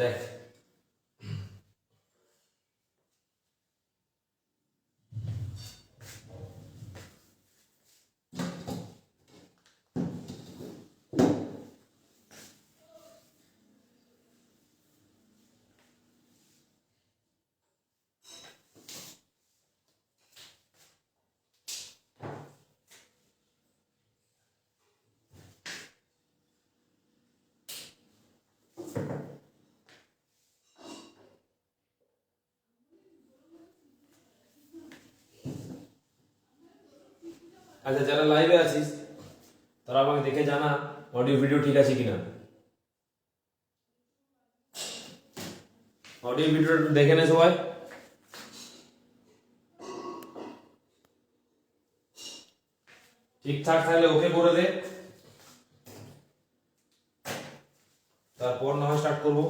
দেখ আচ্ছা, যারা লাইভে আছিস তারা আমাকে দেখে জানা অডিও ভিডিও ঠিক আছে কিনা। অডিও ভিডিওটা একটু দেখে নে সবাই। ঠিকঠাক থাকলে ওকে করে দে, তারপর না হয় স্টার্ট করবো।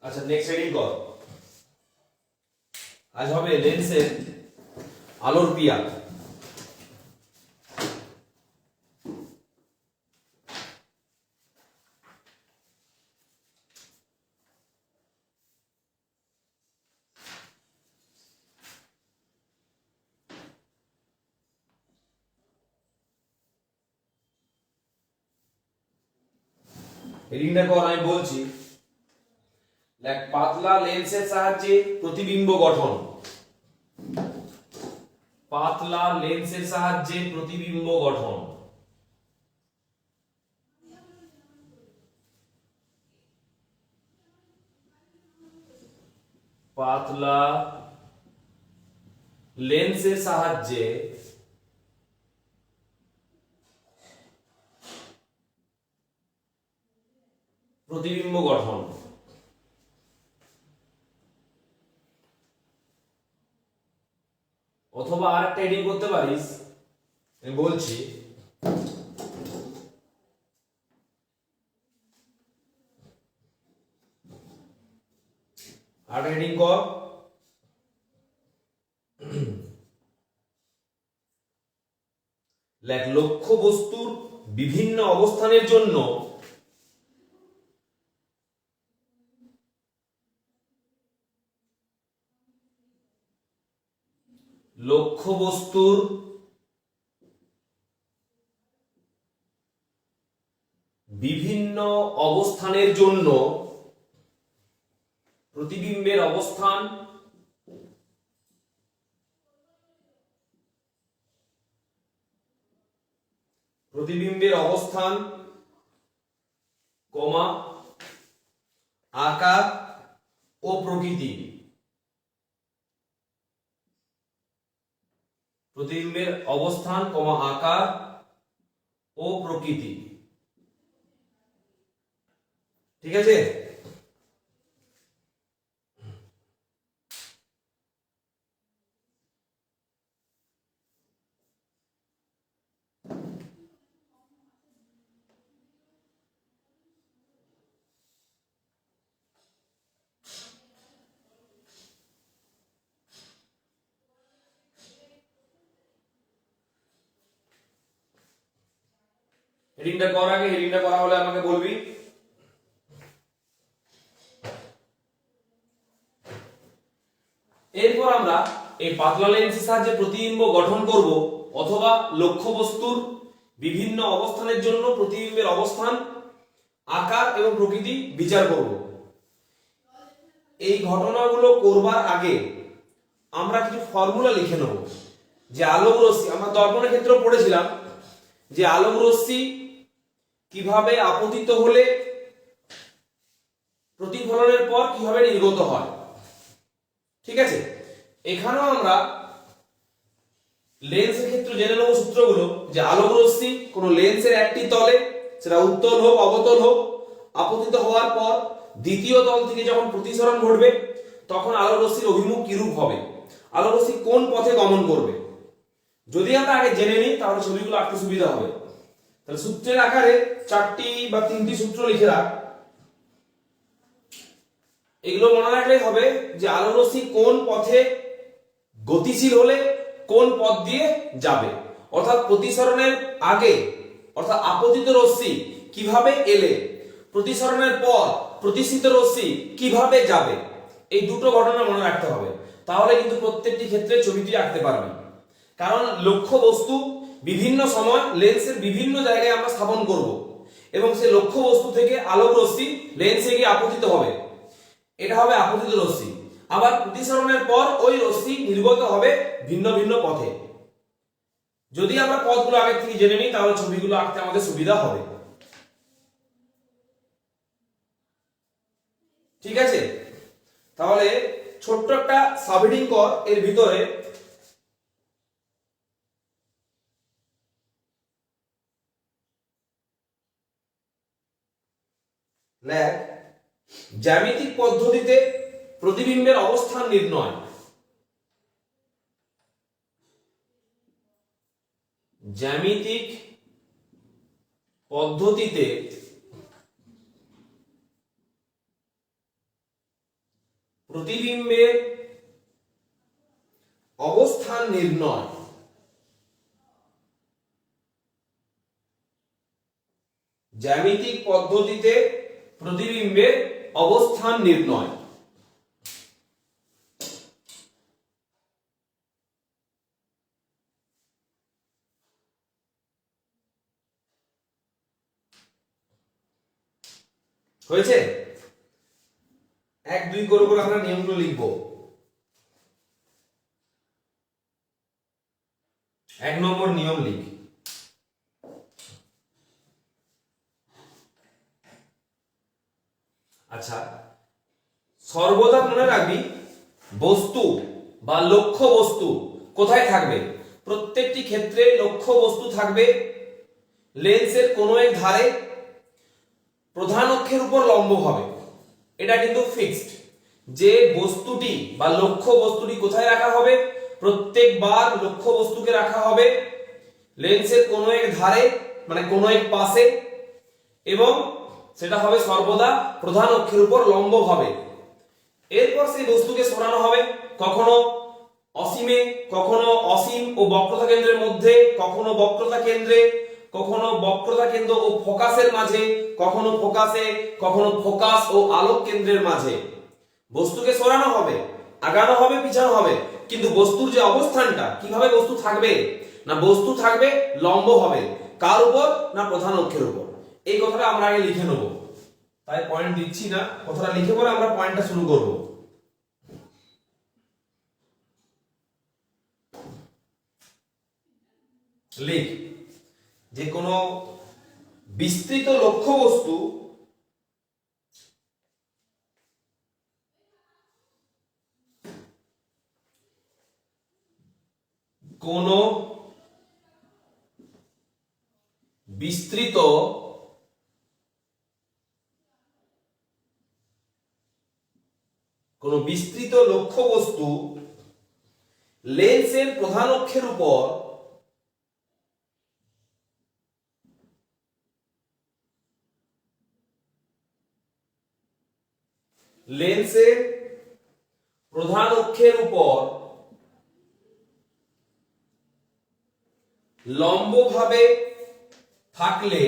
আচ্ছা, নেক্সট রিডিং কর। আজ হবে লেন্সের আলোর ক্রিয়া। রিডিংটা কর, আমি বলছি। দেখ, পাতলা লেন্সের সাহায্যে প্রতিবিম্ব গঠন। পাতলা লেন্সের সাহায্যে প্রতিবিম্ব গঠন। পাতলা লেন্সের সাহায্যে প্রতিবিম্ব গঠন। অথবা আরেকটা হেডিং করতে পারিস, আমি বলছি। আরেকটা হেডিং কর, লেখ লক্ষ্য বস্তুর বিভিন্ন অবস্থানের জন্য লক্ষ্য বস্তুর বিভিন্ন অবস্থানের জন্য প্রতিবিম্বের অবস্থান কমা আকার ও প্রকৃতি। প্রতিবিম্বের অবস্থান কমা আকার ও প্রকৃতি। ঠিক আছে? হেডিংটা করার আগে হেডিংটা করা হলে আমাকে বলবি। এরপর আমরা এই পাতলা লেন্সের সাহায্যে প্রতিবিম্ব গঠন করব অথবা লক্ষ্যবস্তুর বিভিন্ন অবস্থানের জন্য প্রতিবিম্বের অবস্থান, আকার এবং প্রকৃতি বিচার করব। এই ঘটনাগুলো করবার আগে আমরা কিছু ফর্মুলা লিখে নেব। যে আলোক রশ্মি, আমরা দর্পণের ক্ষেত্রে পড়েছিলাম যে আলোক রশ্মি কিভাবে আপতিত হলে প্রতিফলনের পর কিভাবে নির্গত হয়, ঠিক আছে। এখানেও আমরা লেন্সের ক্ষেত্রে জেনে নেব সূত্রগুলো। যে আলোক রশ্মি কোন লেন্সের একটি তলে, সেটা উত্তল হোক অবতল হোক, আপতিত হওয়ার পর দ্বিতীয় তল থেকে যখন প্রতিসরণ ঘটবে তখন আলোক রশ্মির অভিমুখ কিরূপ হবে, আলোক রশ্মি কোন পথে গমন করবে। যদি আমরা আগে জেনে নিই তাহলে ছবিগুলো আঁকতে সুবিধা হবে। তাহলে সূত্রের আকারে 4টি বা 3টি সূত্র লিখে রাখ। এগুলো মনে রাখলেই হবে যে আলোক রশ্মি কোন পথে গতিশীল হলে কোন পথ দিয়ে যাবে, অর্থাৎ প্রতিসরণের আগে অর্থাৎ আপতিত রশ্মি কিভাবে এলে, প্রতিসরণের পর প্রতিসিত রশ্মি কিভাবে যাবে। এই দুটো ঘটনা মনে রাখতে হবে, তাহলে কিন্তু প্রত্যেকটি ক্ষেত্রে ছবিটি আঁকতে পারবে। কারণ লক্ষ্য বস্তু বিভিন্ন সময় লেন্সের বিভিন্ন জায়গায় আমরা স্থাপন করব এবং সেই লক্ষ্য বস্তু থেকে আলোক রশ্মি লেন্সে গিয়ে আপতিত হবে, এটা হবে আপতিত রশ্মি। আবার প্রতিসরণের পর ওই রশ্মি নির্গত হবে ভিন্ন ভিন্ন পথে। যদি আমরা পথগুলো আগে থেকে জেনে নিই তাহলে ছবিগুলো আঁকতে আমাদের সুবিধা হবে, ঠিক আছে। তাহলে ছোট্ট একটা সাবহেডিং কর, এর ভিতরে লেখ জ্যামিতিক পদ্ধতিতে প্রতিবিম্বের অবস্থান নির্ণয়। জ্যামিতিক পদ্ধতিতে প্রতিবিম্বের অবস্থান নির্ণয়। জ্যামিতিক পদ্ধতিতে প্রতিবিম্বের অবস্থান নির্ণয়। হয়েছে? 1 2 করে আমরা নিয়মগুলো লিখবো। 1 নম্বর নিয়ম লিখ। আচ্ছা, সর্বদা মনে রাখবি বস্তু বা লক্ষ্য বস্তু কোথায় থাকবে। প্রত্যেকটি ক্ষেত্রে লক্ষ্য বস্তু থাকবে লেন্সের কোনো এক ধারে প্রধান অক্ষের উপর লম্ব হবে। এটা কিন্তু ফিক্সড যে বস্তুটি বা লক্ষ্য বস্তুটি কোথায় রাখা হবে। প্রত্যেকবার লক্ষ্য বস্তুকে রাখা হবে লেন্সের কোনো এক ধারে, মানে কোনো এক পাশে, এবং সেটা হবে সর্বদা প্রধান অক্ষের উপর লম্ব হবে। এরপর সেই বস্তুকে সরানো হবে কখনো অসীমে, কখনো অসীম ও বক্রতা কেন্দ্রের মধ্যে, কখনো বক্রতা কেন্দ্রে, কখনো বক্রতা কেন্দ্র ও ফোকাসের মাঝে, কখনো ফোকাসে, কখনো ফোকাস ও আলোক কেন্দ্রের মাঝে। বস্তুকে সরানো হবে, আগানো হবে, পিছানো হবে, কিন্তু বস্তুর যে অবস্থানটা, কিভাবে বস্তু থাকবে না, বস্তু থাকবে লম্ব হবে কার উপর না, প্রধান অক্ষের উপর। এই কথাটা আমরা আগে লিখে নেব, তাই পয়েন্ট দিচ্ছি না, কথাটা লিখে পরে আমরা পয়েন্টটা শুরু করব। লিখ যে কোনো বিস্তৃত লক্ষ্য বস্তু কোন বিস্তৃত লক্ষ্য বস্তু লেন্সের প্রধান অক্ষের উপর লম্বভাবে থাকলে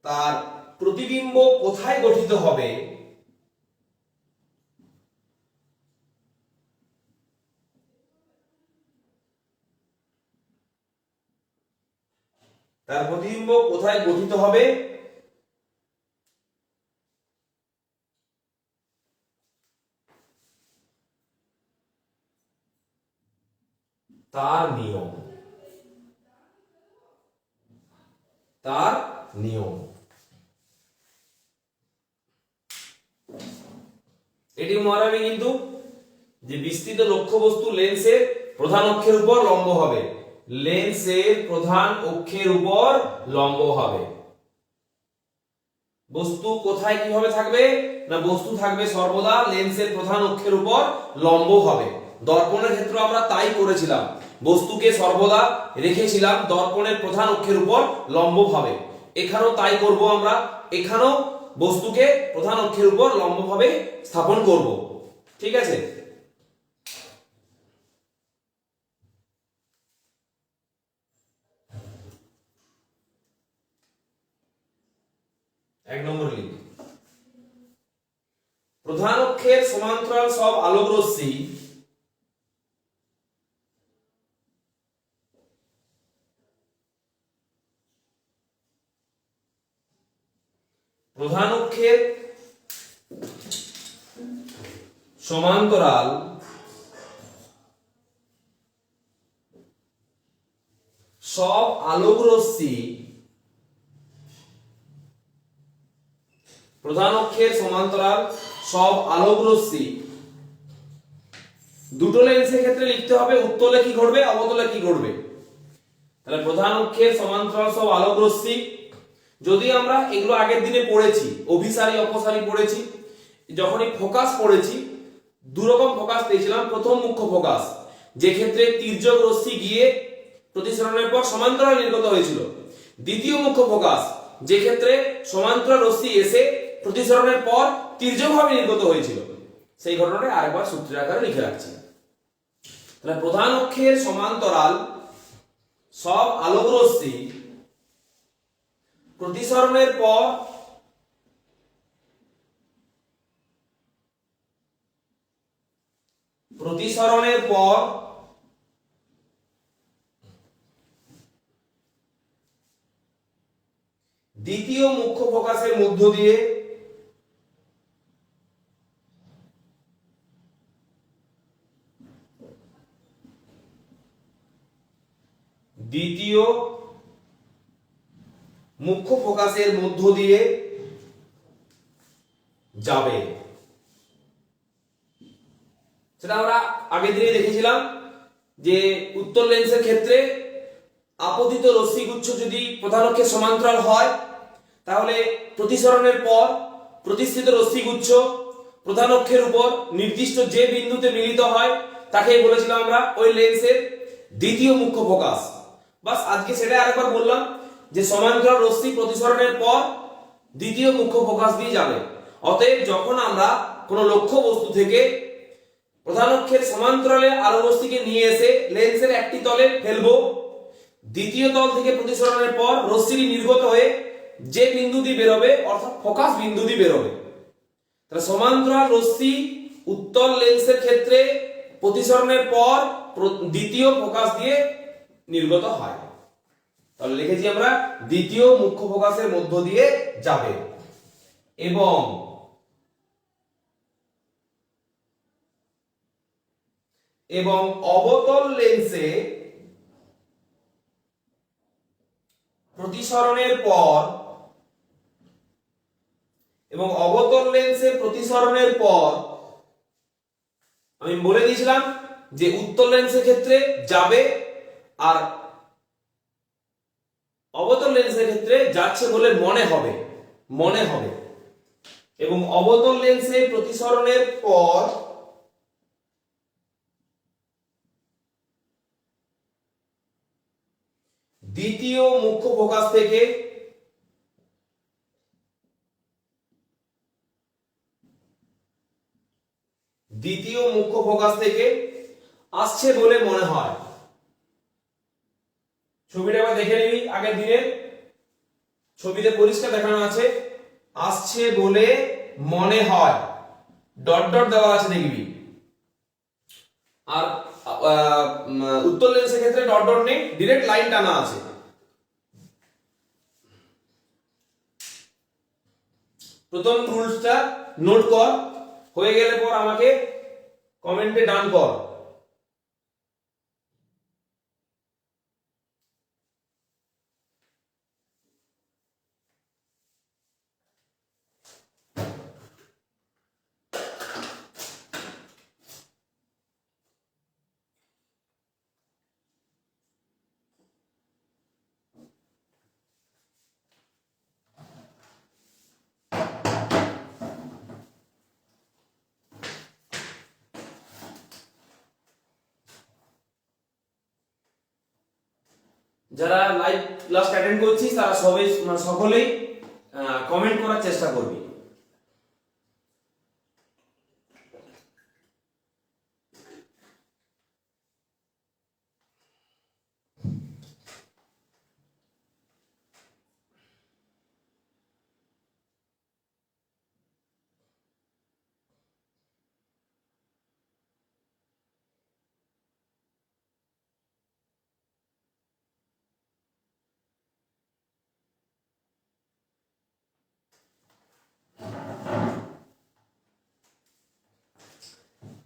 তার প্রতিবিম্ব কোথায় গঠিত হবে? তার প্রতিবিম্ব কোথায় গঠিত হবে? তার নিয়ম, তার নিয়ম। এটি মনে রাখবে কিন্তু যে বিস্তৃত লক্ষ্যবস্তু লেন্সের প্রধান অক্ষের উপর লম্ব হবে, লেন্সের প্রধান অক্ষের উপর লম্ব হবে। বস্তু কোথায় কিভাবে থাকবে না, বস্তু থাকবে সর্বদা লেন্সের প্রধান অক্ষের উপর লম্ব হবে। দর্পণের ক্ষেত্রে আমরা তাই করেছিলাম, বস্তুকে সর্বদা রেখেছিলাম দর্পণের প্রধান অক্ষের উপর লম্ব ভাবে। এখানেও তাই করব আমরা, এখানেও বস্তুকে প্রধান অক্ষের উপর লম্বভাবে স্থাপন করব। ঠিক আছে, এক নম্বর লিখ, প্রধান অক্ষের সমান্তরাল সব আলোক রশ্মি প্রধান অক্ষের সমান্তরাল সব আলোক রশ্মি প্রধান অক্ষের সমান্তরাল সব আলোক রশ্মি দুটো লেন্সের ক্ষেত্রে লিখতে হবে উত্তলে কি ঘটবে অবতলে কি ঘটবে। তাহলে প্রধান অক্ষের সমান্তরাল সব আলোক রশ্মি, যদি আমরা এগুলো আগের দিনে পড়েছি, অভিসারী অপসারী পড়েছি, যখনই ফোকাস পড়েছি দু রকম ফোকাস পেয়েছিলাম। প্রথম মুখ্য ফোকাস, যে ক্ষেত্রে তির্যক রশ্মি গিয়ে প্রতিসরণের পর সমান্তরাল নির্গত হয়েছিল। দ্বিতীয় মুখ্য ফোকাস, যে ক্ষেত্রে সমান্তরাল রশ্মি এসে প্রতিসরণের পর তির্যকভাবে নির্গত হয়েছিল। সেই ঘটনাটা আরেকবার সূত্রের আকারে লিখে রাখছি। তাহলে প্রধান অক্ষের সমান্তরাল সব আলোক রশ্মি প্রতিসরণের পর দ্বিতীয় মুখ্য ফোকাসের মধ্য দিয়ে যাবে। সেটা আমরা আগের দিনে দেখেছিলাম যে উত্তল লেন্সের ক্ষেত্রে আপতিত রশ্মিগুচ্ছ যদি প্রধান অক্ষের সমান্তরাল হয় তাহলে প্রতিসরণের পর প্রতিষ্ঠিত রশ্মিগুচ্ছ প্রধান অক্ষের উপর নির্দিষ্ট যে বিন্দুতে মিলিত হয় তাকেই বলেছিলাম আমরা ওই লেন্সের দ্বিতীয় মুখ্য ফোকাস। বাস আজকে সেটা আরেকবার বললাম যে সমান্তরাল রশ্মি প্রতিসরণের পর দ্বিতীয় মুখ্য ফোকাস দিয়ে যাবে। অতএব যখন আমরা কোন লক্ষ্য বস্তু থেকে প্রধান অক্ষের সমান্তরালে আলো রশ্মিকে নিয়ে এসে লেন্সের একটি তলে ফেলবো, দ্বিতীয় তল থেকে প্রতিসরণের পর রশ্মিটি নির্গত হয়ে যে বিন্দু দিয়ে বেরোবে অর্থাৎ ফোকাস বিন্দু দিয়ে বেরোবে। তাহলে সমান্তরাল রশ্মি উত্তল লেন্সের ক্ষেত্রে প্রতিসরণের পর দ্বিতীয় ফোকাস দিয়ে নির্গত হয়। তাহলে লিখেছি আমরা দ্বিতীয় মুখ্য ফোকাসের মধ্য দিয়ে যাবে এবং অবতল লেন্সে প্রতিসরণের পর আমি বলে দিয়েছিলাম যে উত্তল লেন্সের ক্ষেত্রে যাবে আর অবতল লেন্সের ক্ষেত্রে যাচ্ছে বলে মনে হবে এবং অবতল লেন্সে প্রতিসরণের পর দ্বিতীয় মুখ্য ফোকাস থেকে আসছে বলে মনে হয়। ছবিটা আবার দেখে নিবি আগের দিনের ছবিতে পরিষ্কার দেখানো আছে আসছে বলে মনে হয় ডট ডট দেওয়া আছে দেখবি আর উত্তর লেন্সের ক্ষেত্রে ডট ডট নেই ডাইরেক্ট লাইন টানা আছে প্রথম রুলসটা নোট কর হয়ে গেলে পর আমাকে কমেন্টে ডান কর যারা লাইভ ক্লাস অ্যাটেন্ড করছিস তারা সবাই সকলেই কমেন্ট করার চেষ্টা করবি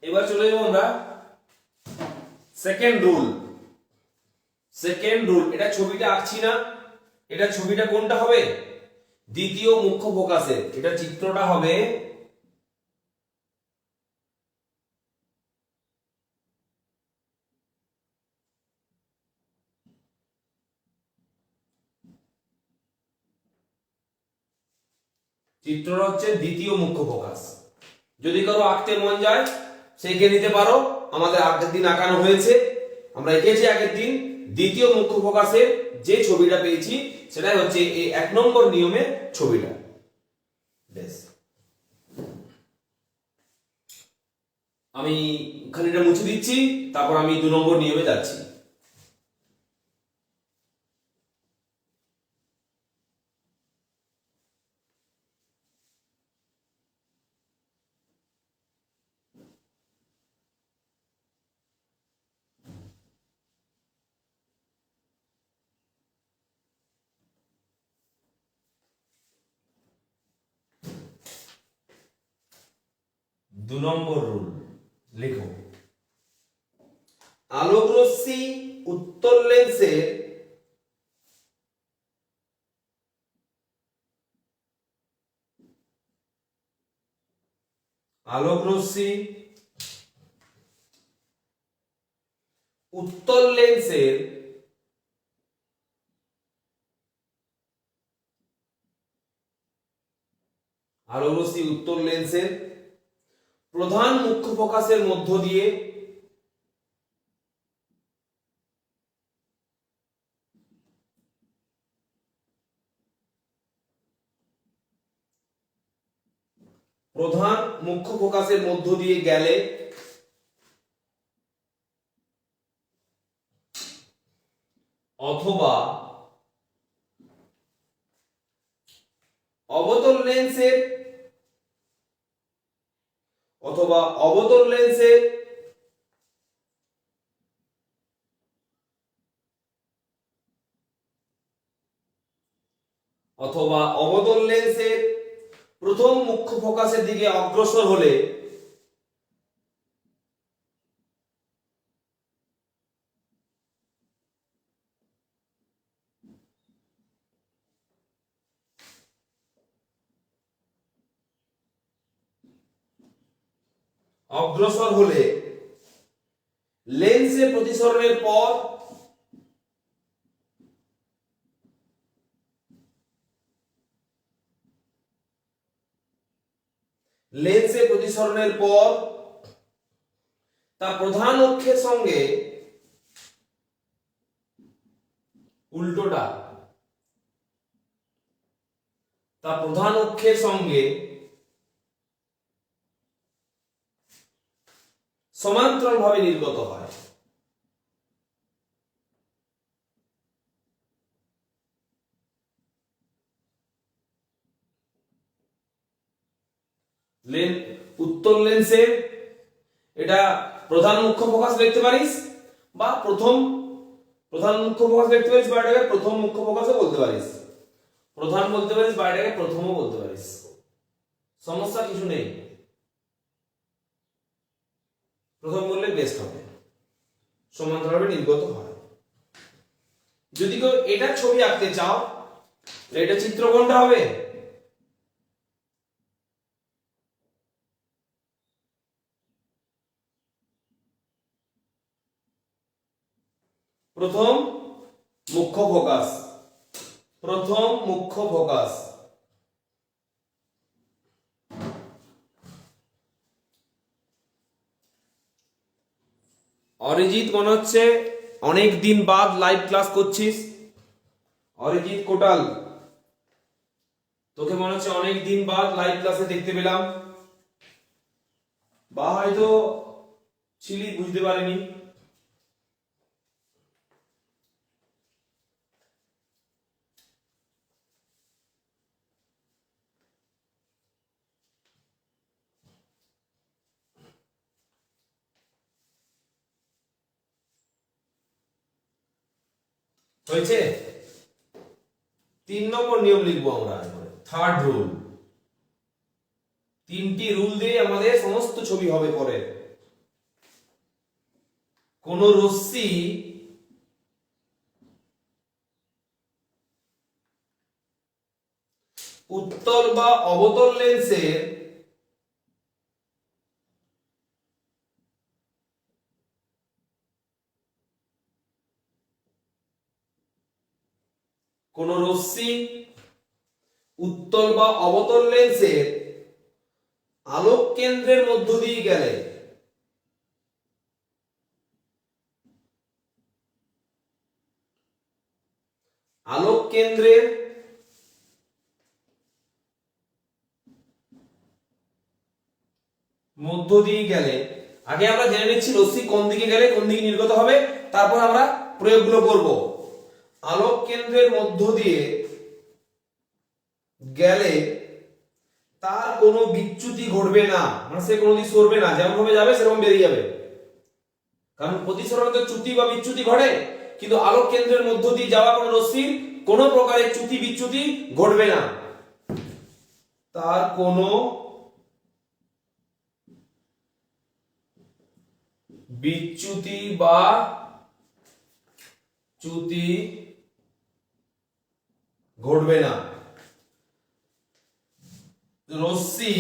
এবার চলে যাবো আমরা সেকেন্ড রুল এটা ছবিটা আঁকছি না এটা ছবিটা কোনটা হবে দ্বিতীয় মুখ্য ফোকাসের এটা চিত্রটা হবে চিত্রটা হচ্ছে দ্বিতীয় মুখ্য ফোকাস যদি কারো আঁকতে মন যায় সে এঁকে নিতে পারো আমাদের আগের দিন আঁকানো হয়েছে আমরা এঁকেছি আগের দিন দ্বিতীয় মুখ্য ফোকাসের যে ছবিটা পেয়েছি সেটাই হচ্ছে এই 1 নম্বর নিয়মের ছবিটা বেশ আমি খানিকটা মুছে দিচ্ছি তারপর আমি 2 নম্বর নিয়মে যাচ্ছি দু নম্বর রুল লিখো আলোক রশ্মি উত্তর লেন্সের আলোক রশ্মি উত্তর লেন্সের আলোক রশ্মি উত্তর লেন্সের প্রধান মুখ্য ফোকাসের মধ্য দিয়ে প্রধান মুখ্য ফোকাসের মধ্য দিয়ে গেলে অথবা অবতল লেন্সের প্রথম মুখ্য ফোকাসের দিকে অগ্রসর হলে লেন্সে প্রতিসরণের পর তা প্রধান অক্ষের সঙ্গে উল্টোটা সমান্তরালভাবে নির্গত হয় উত্তল লেন্সের এটা প্রধান মুখ্য ফোকাস লিখতে পারিস, বা প্রধান মুখ্য ফোকাস লিখতে পারিস, বা এটাকে প্রথম মুখ্য ফোকাসও বলতে পারিস। প্রধান বলতে পারিস বা এটাকে প্রথমও বলতে পারিস, সমস্যা কিছু নেই। প্রথম বললে বেস্ট হবে, সমান্তরালভাবে নির্গত হয়। যদি কেউ এটা ছবি আঁকতে চাও, এটা চিত্র কোনটা হবে? প্রথম মুখ্য ফোকাস, প্রথম মুখ্য ফোকাস। অরিজিৎ মনে হচ্ছে অনেক দিন বাদ লাইভ ক্লাস করছিস। অরিজিৎ কোটাল, তোকে মনে হচ্ছে অনেক দিন বাদ লাইভ ক্লাসে দেখতে পেলাম, বা হয়তো ছিলি বুঝতে পারিনি। হয়েছে? 3 নম্বর নিয়ম লিখবো আমরা, থার্ড রুল। 3টি রুল দিয়ে আমাদের সমস্ত ছবি হবে পরে। কোন রশ্মি উত্তল বা অবতল লেন্সের কোন রশ্মি উত্তল বা অবতল লেন্সের আলোক কেন্দ্রের মধ্য দিয়ে গেলে আলোক কেন্দ্রের মধ্য দিয়ে গেলে, আগে আমরা জেনে নিচ্ছি রশ্মি কোন দিকে গেলে কোন দিকে নির্গত হবে, তারপর আমরা প্রয়োগগুলো করব। আলোক কেন্দ্রের মধ্য দিয়ে গেলে তার কোনো বিচ্যুতি ঘটবে না, মানে সে কোনোদিন সরবে না, যেমন ভাবে যাবে সেরকম বেরিয়ে যাবে। কারণ প্রতিসরণে তো চ্যুতি বা বিচ্যুতি ঘটে, কিন্তু আলোক কেন্দ্রের মধ্য দিয়ে যাওয়া কোনো রশ্মির কোনো প্রকারের চ্যুতি বিচ্যুতি ঘটবে না, তার কোনো বিচ্যুতি বা চ্যুতি ঘটবে না। রশ্মি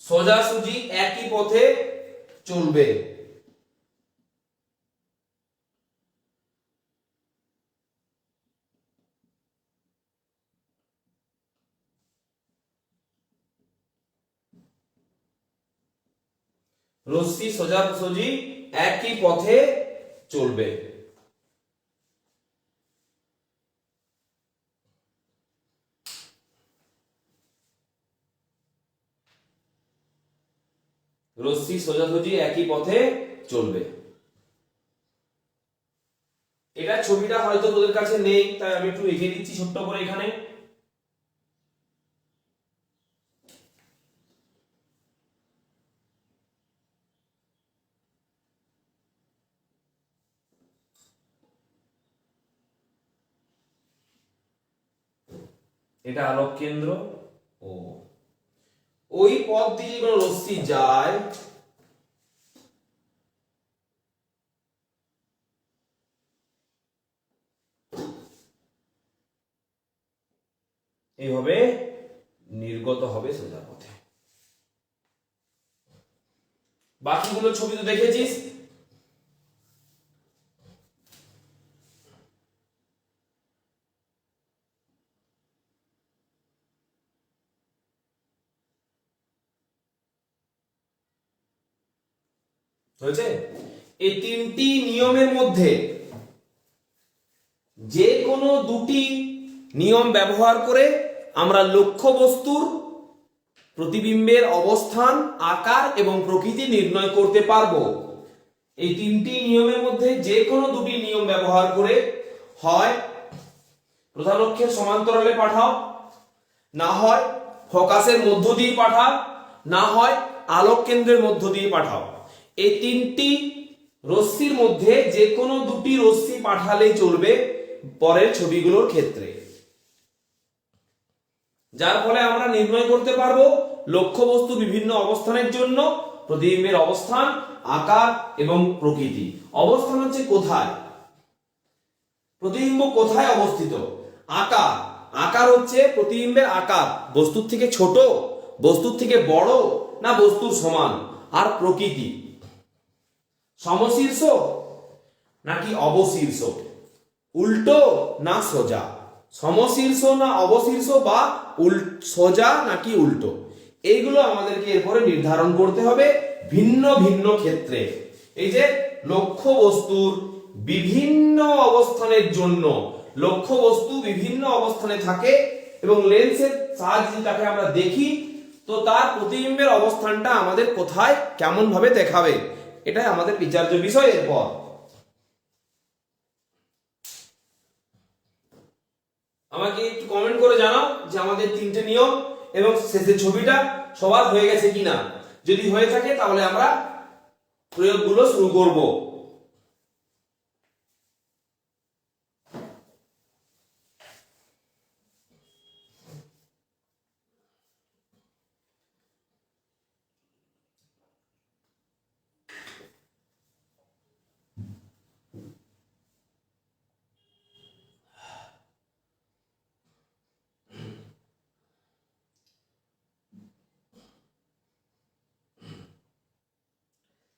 সোজাসুজি একই পথে চলবে। রশ্মি সোজাসুজি একই পথে চলবে। রশ্মি সোজাসুজি একই পথে চলবে। এটা ছবিটা হয়তো তোদের কাছে নেই, তাই আমি একটু এগিয়ে দিচ্ছি ছোট্ট করে এখানে। এটা আলোক কেন্দ্র, ও ওই পথ দিয়ে কোনো রশ্মি যায় এইভাবে নির্গত হবে সোজা পথে। বাকিগুলো ছবি তো দেখেছিস। হয়েছে? এই 3টি নিয়মের মধ্যে যে কোনো দুটি নিয়ম ব্যবহার করে আমরা লক্ষ্য বস্তুর প্রতিবিম্বের অবস্থান, আকার এবং প্রকৃতি নির্ণয় করতে পারবো। এই 3টি নিয়মের মধ্যে যে কোনো দুটি নিয়ম ব্যবহার করে হয় প্রধান অক্ষের সমান্তরালে পাঠাও, না হয় ফোকাসের মধ্য দিয়ে পাঠাও, না হয় আলোক কেন্দ্রের মধ্য দিয়ে পাঠাও। এই তিনটি রশ্মির মধ্যে যে কোনো দুটি রশ্মি পাঠালেই চলবে পরের ছবিগুলোর ক্ষেত্রে, যার ফলে আমরা নির্ণয় করতে পারবো লক্ষ্যবস্তু বিভিন্ন অবস্থানের জন্য প্রতিবিম্বের অবস্থান, আকার এবং প্রকৃতি। অবস্থান হচ্ছে কোথায়, প্রতিবিম্ব কোথায় অবস্থিত। আকার, আকার হচ্ছে প্রতিবিম্বের আকার বস্তুর থেকে ছোট, বস্তুর থেকে বড়, না বস্তুর সমান। আর প্রকৃতি সমশীর্ষ নাকি অবশীর্ষ, উল্টো না সোজা, সমশীর্ষ না অবশীর্ষ, বা সোজা নাকি উল্টো, এইগুলো আমাদেরকে এরপরে নির্ধারণ করতে হবে ভিন্ন ভিন্ন ক্ষেত্রে। এই যে লক্ষ্য বস্তুর বিভিন্ন অবস্থানের জন্য, লক্ষ্য বস্তু বিভিন্ন অবস্থানে থাকে এবং লেন্সের সাহায্যে তাকে আমরা দেখি, তো তার প্রতিবিম্বের অবস্থানটা আমাদের কোথায় কেমন ভাবে দেখাবে, এটাই আমাদের বিচার্য বিষয়। এরপর আমাকে একটু কমেন্ট করে জানাও যে আমাদের তিনটে নিয়ম এবং শেষের ছবিটা সবার হয়ে গেছে কিনা। যদি হয়ে থাকে তাহলে আমরা প্রয়োগগুলো শুরু করব।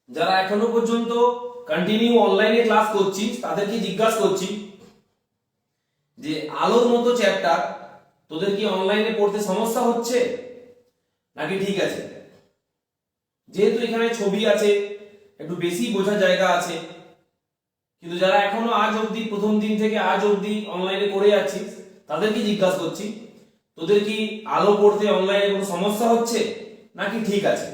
যারা এখনো পর্যন্ত কন্টিনিউ অনলাইনে ক্লাস করছি তাদেরকে জিজ্ঞাসা করছি যে আলোর মতো চ্যাপ্টার তোদের কি অনলাইনে পড়তে সমস্যা হচ্ছে নাকি ঠিক আছে? যেহেতু এখানে ছবি আছে, একটু বেশি বোঝার জায়গা আছে, কিন্তু যারা এখনো আজ অবধি প্রথম দিন থেকে আজ অবধি অনলাইনে করে যাচ্ছিস তাদেরকে জিজ্ঞাসা করছি তোদের কি আলো পড়তে অনলাইনে কোনো সমস্যা হচ্ছে নাকি ঠিক আছে?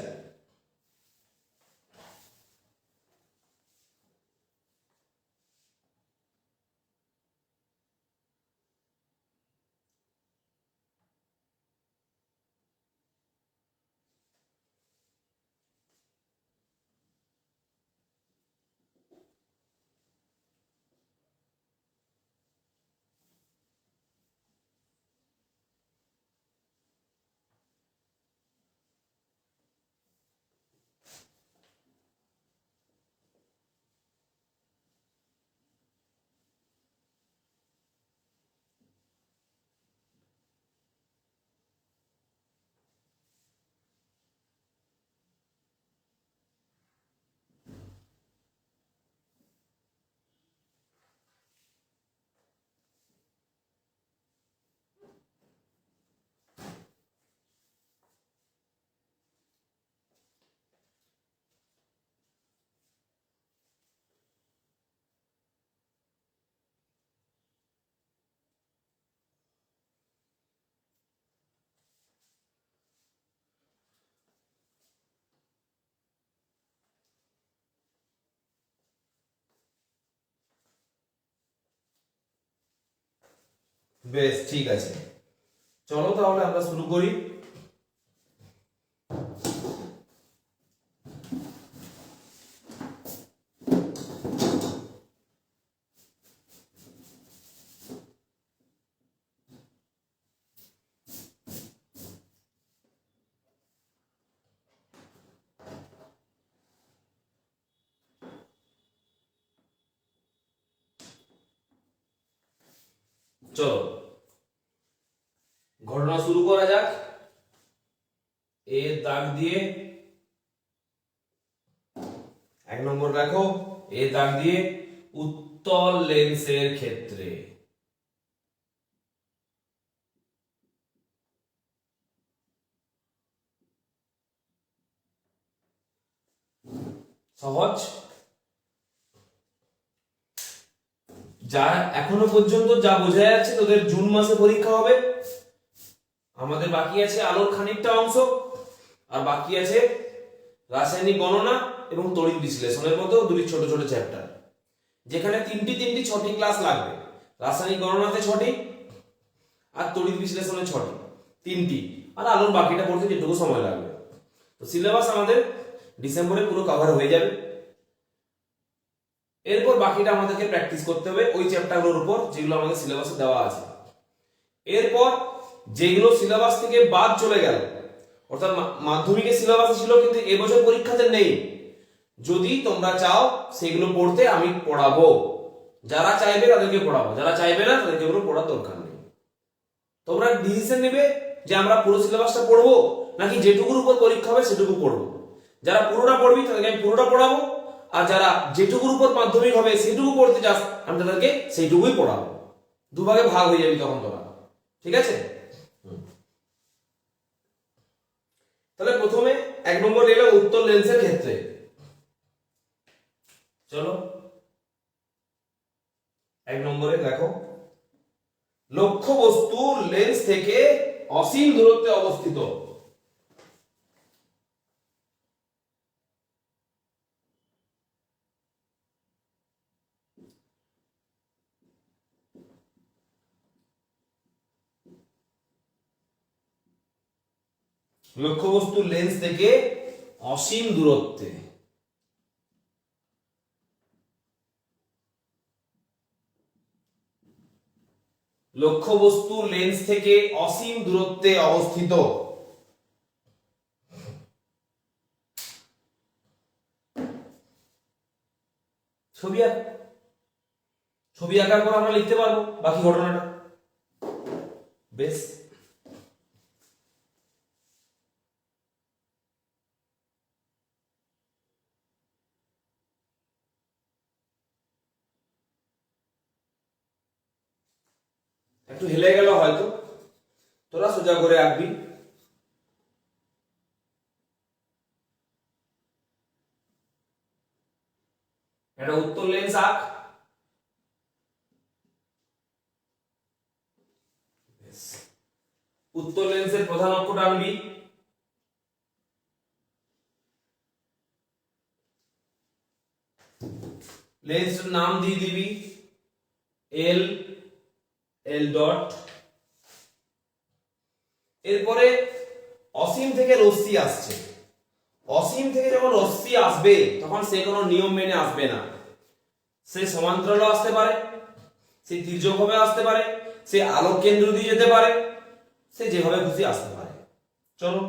বেশ, ঠিক আছে, চলো তাহলে আমরা শুরু করি। চলো ঘটনা শুরু করা যাক। এর দাগ দিয়ে 1 নম্বর দেখো, এর দাগ দিয়ে উত্তল লেন্সের ক্ষেত্রে সহজ। যা এখনো পর্যন্ত যা বোঝা যাচ্ছে তোদের জুন মাসে পরীক্ষা হবে, আমাদের বাকি আছে আলোর খানিকটা অংশ, আর বাকি আছে রাসায়নিক গণনা এবং তড়িৎ বিশ্লেষণের মতো দুই ছোট ছোট চ্যাপ্টার, যেখানে তিনটি 6টি ক্লাস লাগবে। রাসায়নিক গণনাতে 6টি আর তড়িৎ বিশ্লেষণে 6টি, 3টি, আর আলোর বাকিটা পড়তে যেটুকু সময় লাগবে। তো সিলেবাস আমাদের ডিসেম্বরে পুরো কভার হয়ে যাবে। এরপর বাকিটা আমাদেরকে প্র্যাকটিস করতে হবে ওই চ্যাপ্টারগুলোর উপর যেগুলো আমাদের সিলেবাসে দেওয়া আছে। এরপর যেগুলো সিলেবাস থেকে বাদ চলে গেল, অর্থাৎ মাধ্যমিকের সিলেবাস ছিল কিন্তু এবছর পরীক্ষাতে নেই, যদি তোমরা চাও সেগুলো পড়তে আমি পড়াবো। যারা চাইবে তাদেরকে পড়াবো, যারা চাইবে না তাদেরকে এগুলো পড়ার দরকার নেই। তোমরা ডিসিশন নেবে যে আমরা পুরো সিলেবাসটা পড়বো নাকি যেটুকুর উপর পরীক্ষা হবে সেটুকু পড়বো। যারা পুরোটা পড়বি তাদেরকে আমি পুরোটা পড়াবো, আর যারা যেটুকুর উপর মাধ্যমিক হবে সেটুকু পড়তে চাস আমি তাদেরকে সেইটুকুই পড়াবো। দুভাগে ভাগ হয়ে যাবি তখন তোরা, ঠিক আছে? তাহলে প্রথমে 1 নম্বর এলো উত্তল লেন্সের ক্ষেত্রে। চলো 1 নম্বরে দেখো, লক্ষ্য বস্তু লেন্স থেকে অসীম দূরত্বে অবস্থিত। লক্ষ্যবস্তু লেন্স থেকে অসীম দূরত্বে। লক্ষ্যবস্তু লেন্স থেকে অসীম দূরত্বে অবস্থিত। ছবি আঁক, ছবি আঁকার পর আমরা লিখতে পারবো বাকি ঘটনাটা। বেশ, একটু হেলে গেল হয়তো, তোরা সোজা করে আঁকবি। একটা উত্তল লেন্স আঁক। উত্তল লেন্সের প্রধান অক্ষটা আনবি। লেন্সের নাম দিয়ে দিবি এল, এল ডট। এরপরে অসীম থেকে রশ্মি আসছে। অসীম থেকে যখন রশ্মি আসবে তখন সে কোনো নিয়ম মেনে আসবে না। সে সমান্তরালও আসতে পারে, সে তির্যকভাবে আসতে পারে, সে আলোক কেন্দ্র দিয়ে যেতে পারে, সে যেভাবে খুশি আসতে পারে। চলো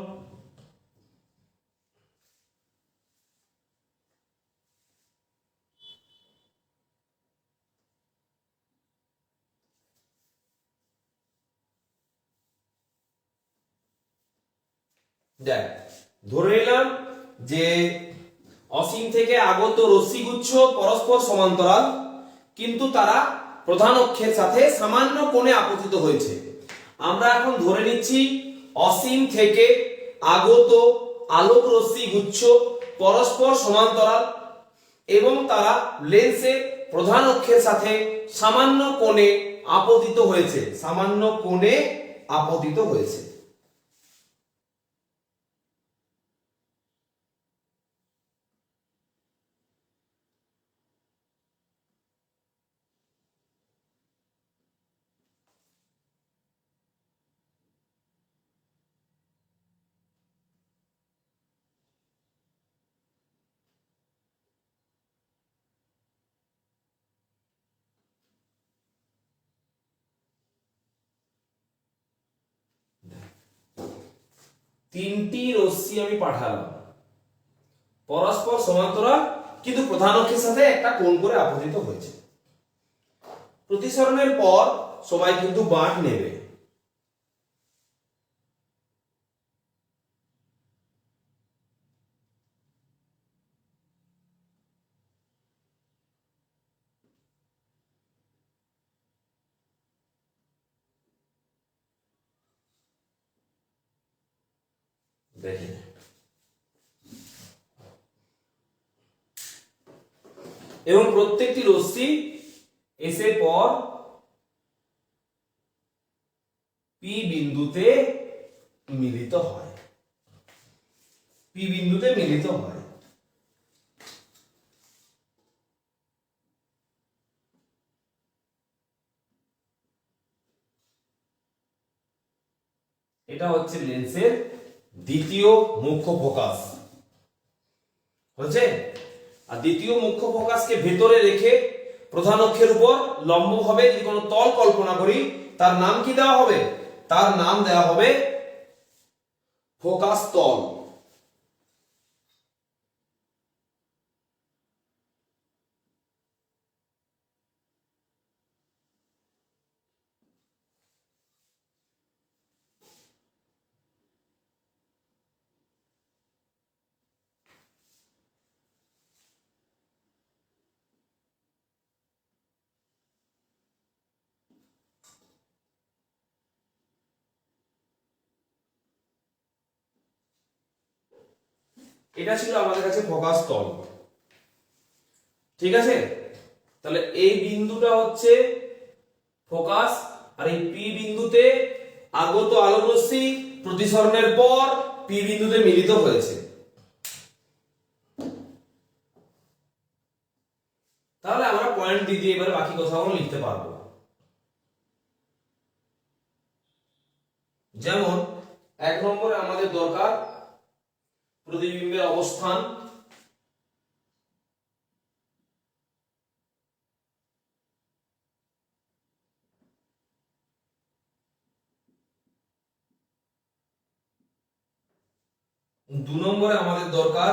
দেখ, ধরে নিলাম যে অসীম থেকে আগত রশ্মিগুচ্ছ পরস্পর সমান্তরাল, কিন্তু তারা প্রধান অক্ষের সাথে সামান্য কোণে আপতিত হয়েছে। আমরা এখন ধরে নিচ্ছি অসীম থেকে আগত আলোক রশ্মিগুচ্ছ পরস্পর সমান্তরাল এবং তারা লেন্সের প্রধান অক্ষের সাথে সামান্য কোণে আপতিত হয়েছে, সামান্য কোণে আপতিত হয়েছে। তিনটি রশ্মি আমি পাঠালাম পরস্পর সমান্তরাল কিন্তু প্রধান অক্ষের সাথে একটা কোণ করে আপতিত হয়েছে। প্রতিসরণের পর সবাই কিন্তু বাঁক নেবে। দেখেন এবং প্রত্যেকটি রশ্মি এসে পর পি বিন্দুতে মিলিত হয়, পি বিন্দুতে মিলিত হয়। এটা হচ্ছে লেন্সের দ্বিতীয় মুখ্য ফোকাস হচ্ছে। আর দ্বিতীয় মুখ্য ফোকাসকে ভেতরে রেখে প্রধান অক্ষের উপর লম্বভাবে যদি কোনো তল কল্পনা করি, তার নাম কি দেওয়া হবে? তার নাম দেওয়া হবে ফোকাস তল। এটা ছিল আমাদের কাছে ফোকাস তল। ঠিক আছে, তাহলে এই বিন্দুটা হচ্ছে ফোকাস, আর এই পি বিন্দুতে আগত আলোক রশ্মি প্রতিসরণের পর পি বিন্দুতে মিলিত হয়েছে। তাহলে আমরা পয়েন্ট দিয়ে এবারে বাকি কথাগুলো লিখতে পারবো। যেমন 1 নম্বরে আমাদের দরকার প্রতিবিম্বের অবস্থান। দু নম্বরে আমাদের দরকার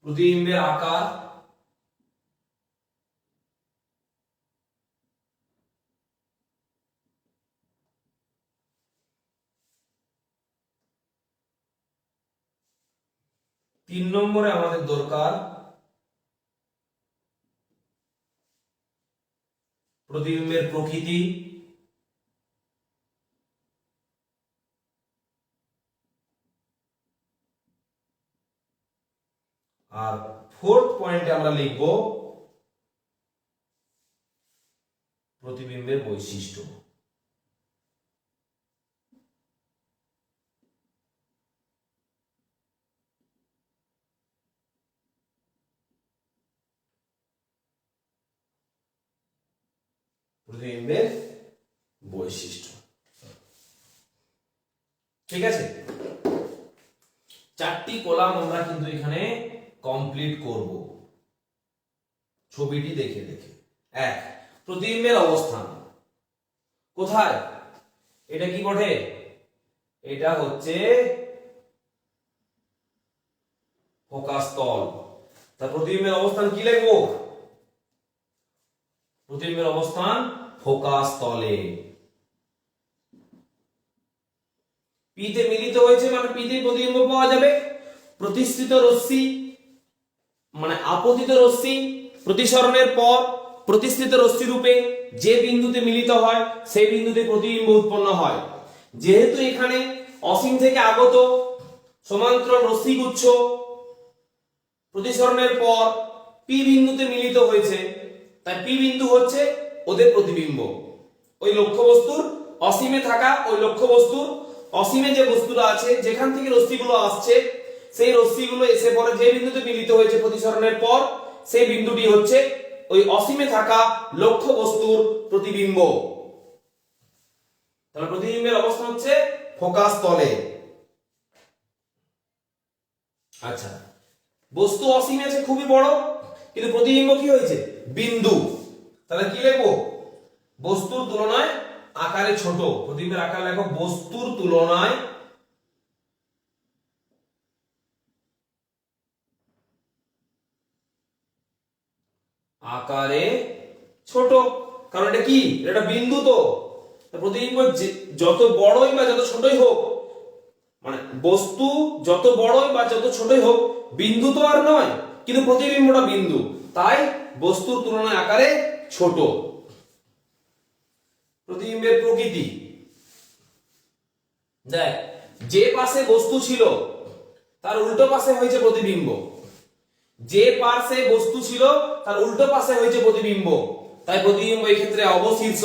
প্রতিবিম্বের আকার। তিন নম্বরে আমাদের দরকার প্রতিবিম্বের প্রকৃতি। আর ফোর্থ পয়েন্টে আমরা লিখব প্রতিবিম্বের বৈশিষ্ট্য। প্রতিবিম্বের বৈশিষ্ট্য। ঠিক আছে, 4টি কলাম আমরা কিন্তু এখানে কমপ্লিট করব ছবিটি দেখে দেখে। 1, প্রতিবিম্বের অবস্থান কোথায়? এটা কি বটে? এটা হচ্ছে ফোকাস তল। তার প্রতিবিম্বের অবস্থান কি লিখবো? প্রতিবিম্বের অবস্থান ফোকাস তলে। পিতে মিলিত হয়েছে মানে পিতে প্রতিবিম্ব পাওয়া যাবে। প্রতিসৃত রশ্মি মানে আপতিত রশ্মি প্রতিসরণের পর প্রতিসৃত রশ্মি রূপে যে বিন্দুতে মিলিত হয় সেই বিন্দুতে প্রতিবিম্ব উৎপন্ন হয়। যেহেতু এখানে অসীম থেকে আগত সমান্তরাল রশ্মিগুচ্ছ প্রতিসরণের পর পি বিন্দুতে মিলিত হয়েছে, তাই পি বিন্দু হচ্ছে ওদের প্রতিবিম্ব। ওই লক্ষ্যবস্তুর অসীমে থাকা ওই লক্ষ্যবস্তুর অসীমে যে বস্তুটা আছে যেখান থেকে রশ্মিগুলো আসছে সেই রশ্মিগুলো এসে পরে যে বিন্দুতে মিলিত হয়েছে প্রতিসরণের পর সেই বিন্দুটি হচ্ছে ওই অসীমে থাকা লক্ষ্য বস্তুর প্রতিবিম্ব। তাহলে প্রতিবিম্বের অবস্থান হচ্ছে ফোকাস তলে। আচ্ছা, বস্তু অসীমে আছে খুবই বড়, কিন্তু প্রতিবিম্ব কি হয়েছে? বিন্দু। তাহলে কি লিখবো? বস্তুর তুলনায় আকারে ছোট। প্রতিবিম্বের আকার লেখো বস্তুর তুলনায় আকারে ছোট। কারণ এটা কি? এটা বিন্দু। তো প্রতিবিম্ব যত বড়ই বা যত ছোটই হোক, মানে বস্তু যত বড়ই বা যত ছোটই হোক, বিন্দু তো আর নয়, কিন্তু প্রতিবিম্বটা বিন্দু, তাই বস্তুর তুলনায় আকারে ছোট। প্রতিবিম্বের প্রকৃতি দেখ, যে পাশে বস্তু ছিল তার উল্টো পাশে হয়েছে প্রতিবিম্ব। যে পাশে বস্তু ছিল তার উল্টো পাশে হয়েছে প্রতিবিম্ব, তাই প্রতিবিম্ব এই ক্ষেত্রে অবশীর্ষ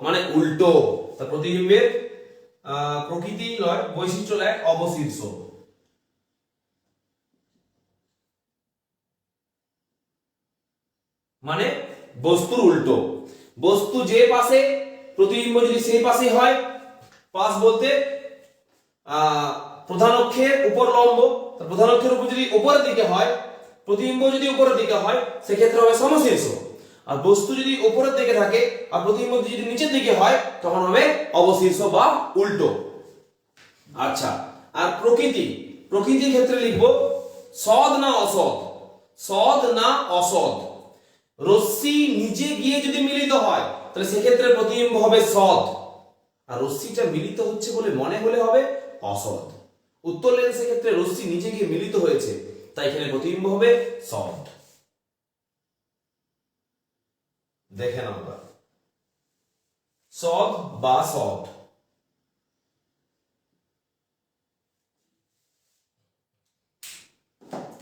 মানে উল্টো। তা প্রতিবিম্বের প্রকৃতি নয়, বৈশিষ্ট্য লেখ অবশীর্ষ। মানে বস্তুর উল্টো। বস্তু যে পাশে প্রতিবিম্ব যদি সেই পাশে হয়, পাশ বলতে প্রধান অক্ষের উপর লম্ব, প্রধান অক্ষের উপর যদি উপরের দিকে হয়, প্রতিবিম্ব যদি উপরের দিকে হয় সেক্ষেত্রে হবে সমশীর্ষ, আর বস্তু যদি উপরের দিকে থাকে আর প্রতিবিম্ব যদি নিচের দিকে হয় তখন হবে অবশীর্ষ বা উল্টো। আচ্ছা, আর প্রকৃতির ক্ষেত্রে লিখবো সৎ না অসৎ, সৎ না অসৎ। রশ্মি নিজে গিয়ে যদি মিলিত হয় তাহলে সেক্ষেত্রে প্রতিবিম্ব হবে সৎ, আর রশ্মিটা মিলিত হচ্ছে বলে মনে হলে হবে অসৎ। উত্তর লেন্সের ক্ষেত্রে রশ্মি নিজে গিয়ে মিলিত হয়েছে তাই এখানে প্রতিবিম্ব হবে সৎ। দেখেন আমরা সৎ বা সৎ।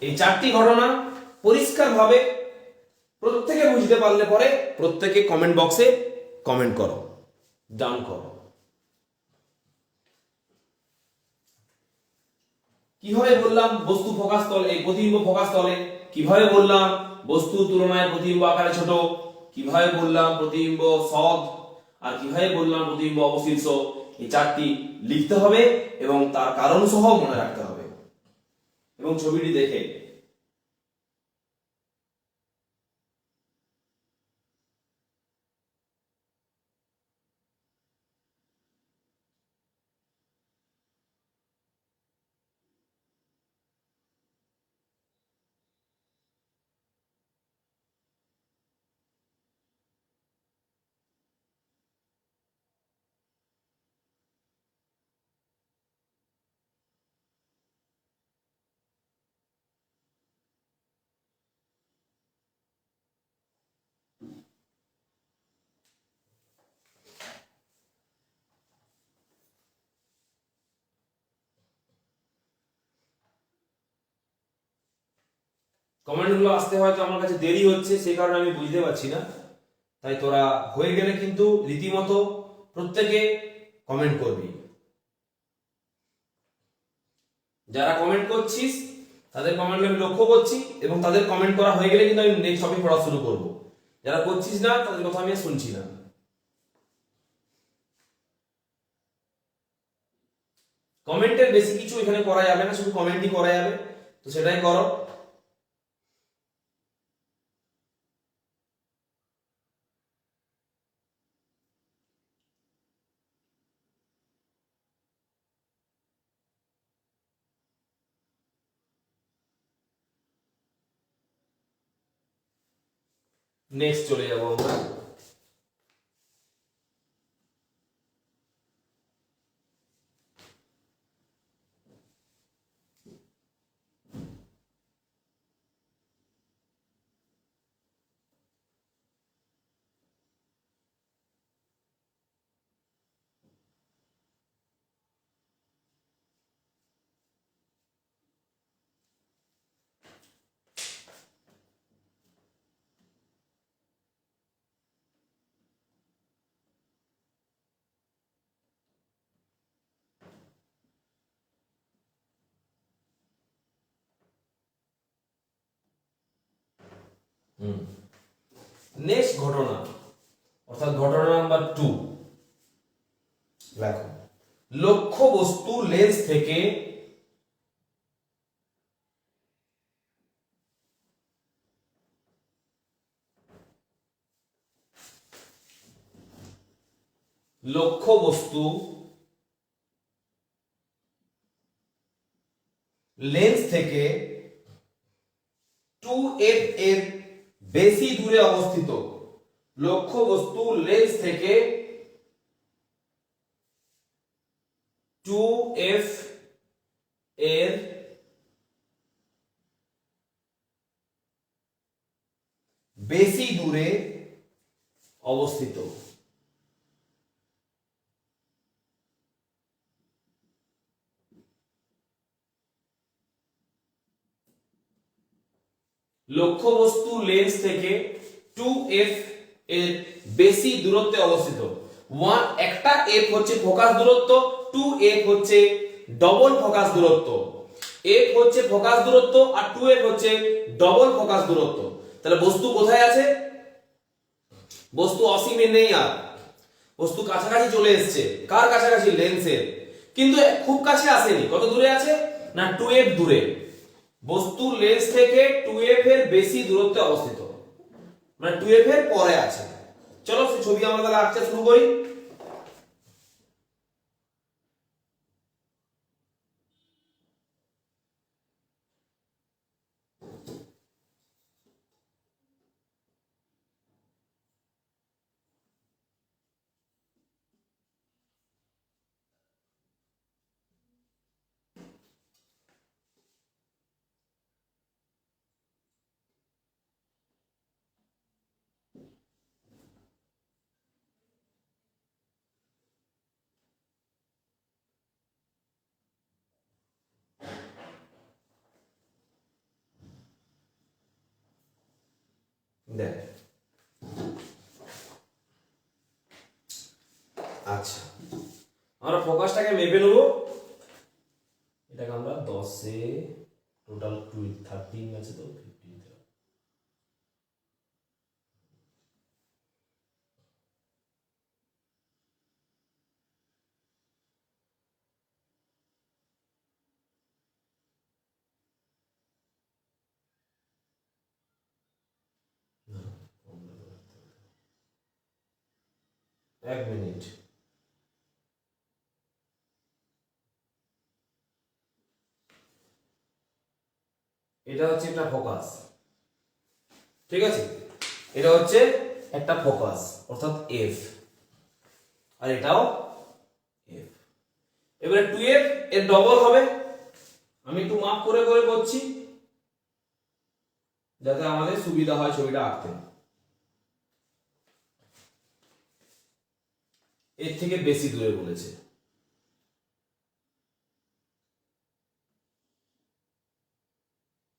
এই চারটি ঘটনা পরিষ্কারভাবে প্রত্যেকে বুঝতে পারলে পরে প্রত্যেকে কমেন্ট বক্সে কমেন্ট করো, ডান করো। কিভাবে বললাম বস্তু ফোকাস তলে, প্রতিবিম্ব ফোকাস তলে, কিভাবে বললাম বস্তু তুলনায় প্রতিবিম্ব আকারে ছোট, কিভাবে বললাম প্রতিবিম্ব সৎ, আর কিভাবে বললাম প্রতিবিম্ব অবশীর্ষ, এই চারটি লিখতে হবে এবং তার কারণ সহ মনে রাখতে হবে। এবং ছবিটি দেখে কমেন্টগুলো আসতে হয়তো আমার কাছে দেরি হচ্ছে, সেই কারণে আমি বুঝতে পারছি না। তাই তোরা হয়ে গেলে কিন্তু রীতিমতো প্রত্যেকে কমেন্ট করবি। যারা কমেন্ট করছিস তাদের কমেন্ট আমি লক্ষ্য করছি এবং তাদের কমেন্ট করা হয়ে গেলে কিন্তু আমি নেক্সট টপিক পড়া শুরু করব। যারা করছিস না তাদের কথা আমি শুনছি না। কমেন্টের বেশি কিছু এখানে করা যাবে না, শুধু কমেন্টই করা যাবে, তো সেটাই করো। নেক্সট চলে যাবো আমরা। নেক্সট ঘটনা অর্থাৎ ঘটনা নাম্বার 2 দেখো, লক্ষ্য বস্তু লেন্স থেকে লক্ষ্য বস্তু লেন্স থেকে 2f এর বেশি দূরে অবস্থিত, লক্ষ্য বস্তু লেন্স থেকে 2f এর বেশি দূরে অবস্থিত। লক্ষ্য বস্তু লেন্স থেকে 2f এর বেশি দূরত্বে অবস্থিত। একটা f হচ্ছে ফোকাস দূরত্ব, 2f হচ্ছে ডবল ফোকাস দূরত্ব। f হচ্ছে ফোকাস দূরত্ব আর 2f হচ্ছে ডবল ফোকাস দূরত্ব। তাহলে বস্তু কোথায় আছে? বস্তু অসীমে নেই, আর বস্তু কাছাকাছি চলে এসেছে। কার কাছাকাছি? লেন্সের। কিন্তু খুব কাছে আসেনি। কত দূরে আছে না 2f দূরে, বস্তুর লেন্স থেকে 2f এর বেশি দূরত্বে অবস্থিত, মানে 2f এর পরে আছে। চলো সেই ছবি আমরা তাহলে আঁকতে শুরু করি। দেখ, আচ্ছা আমরা ফোকাসটাকে মেপে নেব। এটাকে আমরা 10 এ টোটাল 13 আছে তো 15 এক মিনিট। এটা হচ্ছে একটা ফোকাস, ঠিক আছে, এটা হচ্ছে একটা ফোকাস অর্থাৎ এফ, আর এটাও এফ। এবারে 2f এর ডবল হবে, আমি একটু মাপ করে করে করছি যাতে আমাদের সুবিধা হয় ছবিটা আঁকতে। এর থেকে বেশি দূরে বলেছে,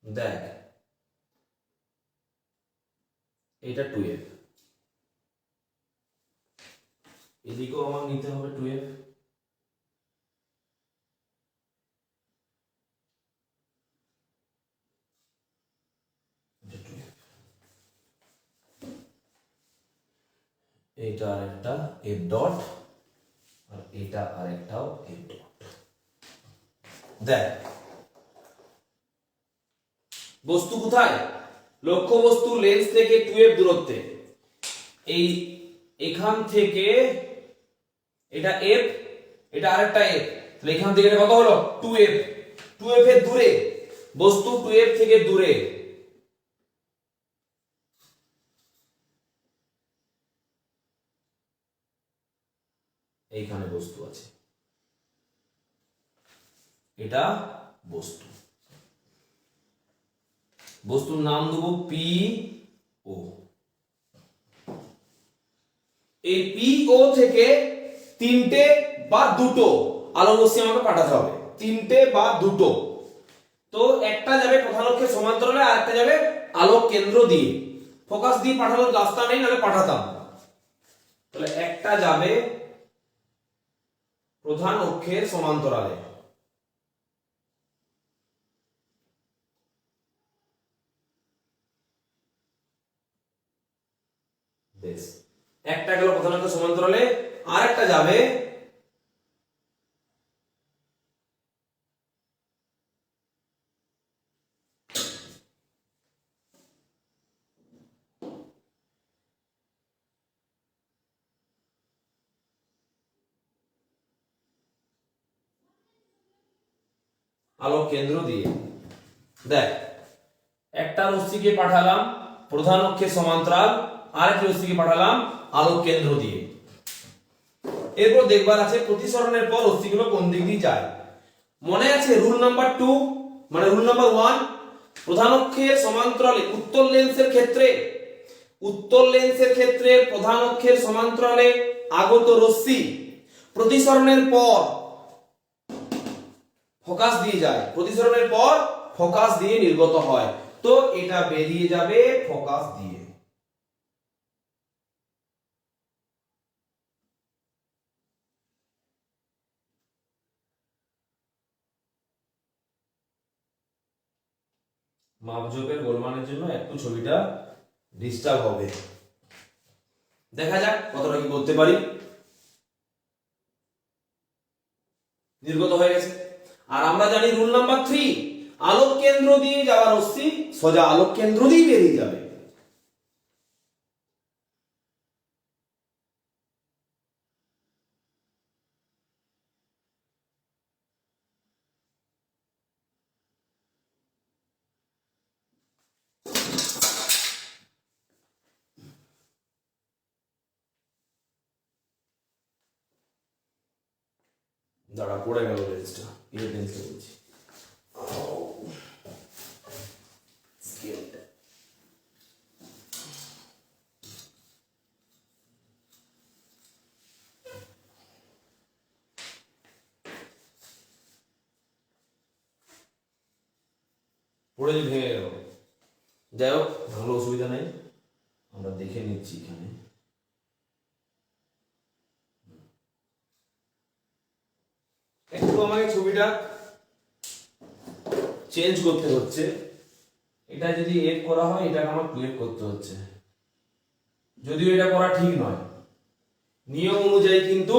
দেখ এটা 2f, এদিকেও আমার নিতে হবে 2f, এটা আরেকটা f ডট, আর এটা আরেকটাও f ডট। দেখ বস্তু কোথায়, লক্ষ্য বস্তু লেন্স থেকে 2f দূরত্বে, এই এখান থেকে এটা f, এটা আরেকটা f, তাহলে এখান থেকে এটা কত হলো 2f, 2f এর দূরে, বস্তু 2f থেকে দূরে, এইখানে বস্তু আছে, এটা বস্তু, বস্তুর নাম দেবো পি ও। এই পি ও থেকে তিনটে বা দুটো আলোক রশ্মি আমাকে পাঠাতে হবে, তিনটে বা দুটো। তো একটা যাবে প্রধান অক্ষের সমান্তরালে, আর একটা যাবে আলোক কেন্দ্র দিয়ে। ফোকাস দিয়ে পাঠানোর রাস্তা নেই, নাহলে পাঠাতাম। তাহলে একটা যাবে প্রধান অক্ষের সমান্তরালে, বেশ, একটা গেল প্রধান অক্ষের সমান্তরালে, আর একটা যাবে আলোক কেন্দ্র দিয়ে। দেখ একটা রশ্মিকে পাঠালাম প্রধান অক্ষের সমান্তরাল, আর একটা রশ্মিকে পাঠালাম আলোক কেন্দ্র দিয়ে। এরপর দেখবার আছে প্রতিসরণের পর রশ্মিগুলো কোন দিক দিয়ে যায়। মনে আছে রুল নাম্বার 2, মানে রুল নাম্বার 1, প্রধান অক্ষের সমান্তরালে উত্তর লেন্সের ক্ষেত্রে, উত্তর লেন্সের ক্ষেত্রে প্রধান অক্ষের সমান্তরালে আগত রশ্মি প্রতিসরণের পর ফোকাস দিয়ে যায়, প্রতিসরণের পর ফোকাস দিয়ে নির্গত হয়। তো এটা বেরিয়ে যাবে ফোকাস দিয়ে। মাপজোকের গোলমানের জন্য একটু ছবিটা ডিস্টার্ব হবে, দেখা যাক কতটা কি করতে পারি। নির্গত হয়ে গেছে। আর আমরা জানি রুল নাম্বার 3, আলোক কেন্দ্র দিয়ে যাওয়া রশ্মি সোজা আলোক কেন্দ্র দিয়ে বেরিয়ে যাবে। দাঁড়া, পড়ে গেল লেন্সটা, এই লেন্সটা বলছি। পড়ে যে ভেঙে গেল, যাই হোক ভালো অসুবিধা নেই, আমরা দেখে নিচ্ছি। এখানে একটু আমাকে ছবিটা চেঞ্জ করতে হচ্ছে। এটা যদি এফ করা হয়, এটাকে আমার টুয়েলভ করতে হচ্ছে, যদিও এটা করা ঠিক নয়। নিয়ম অনুযায়ী কিন্তু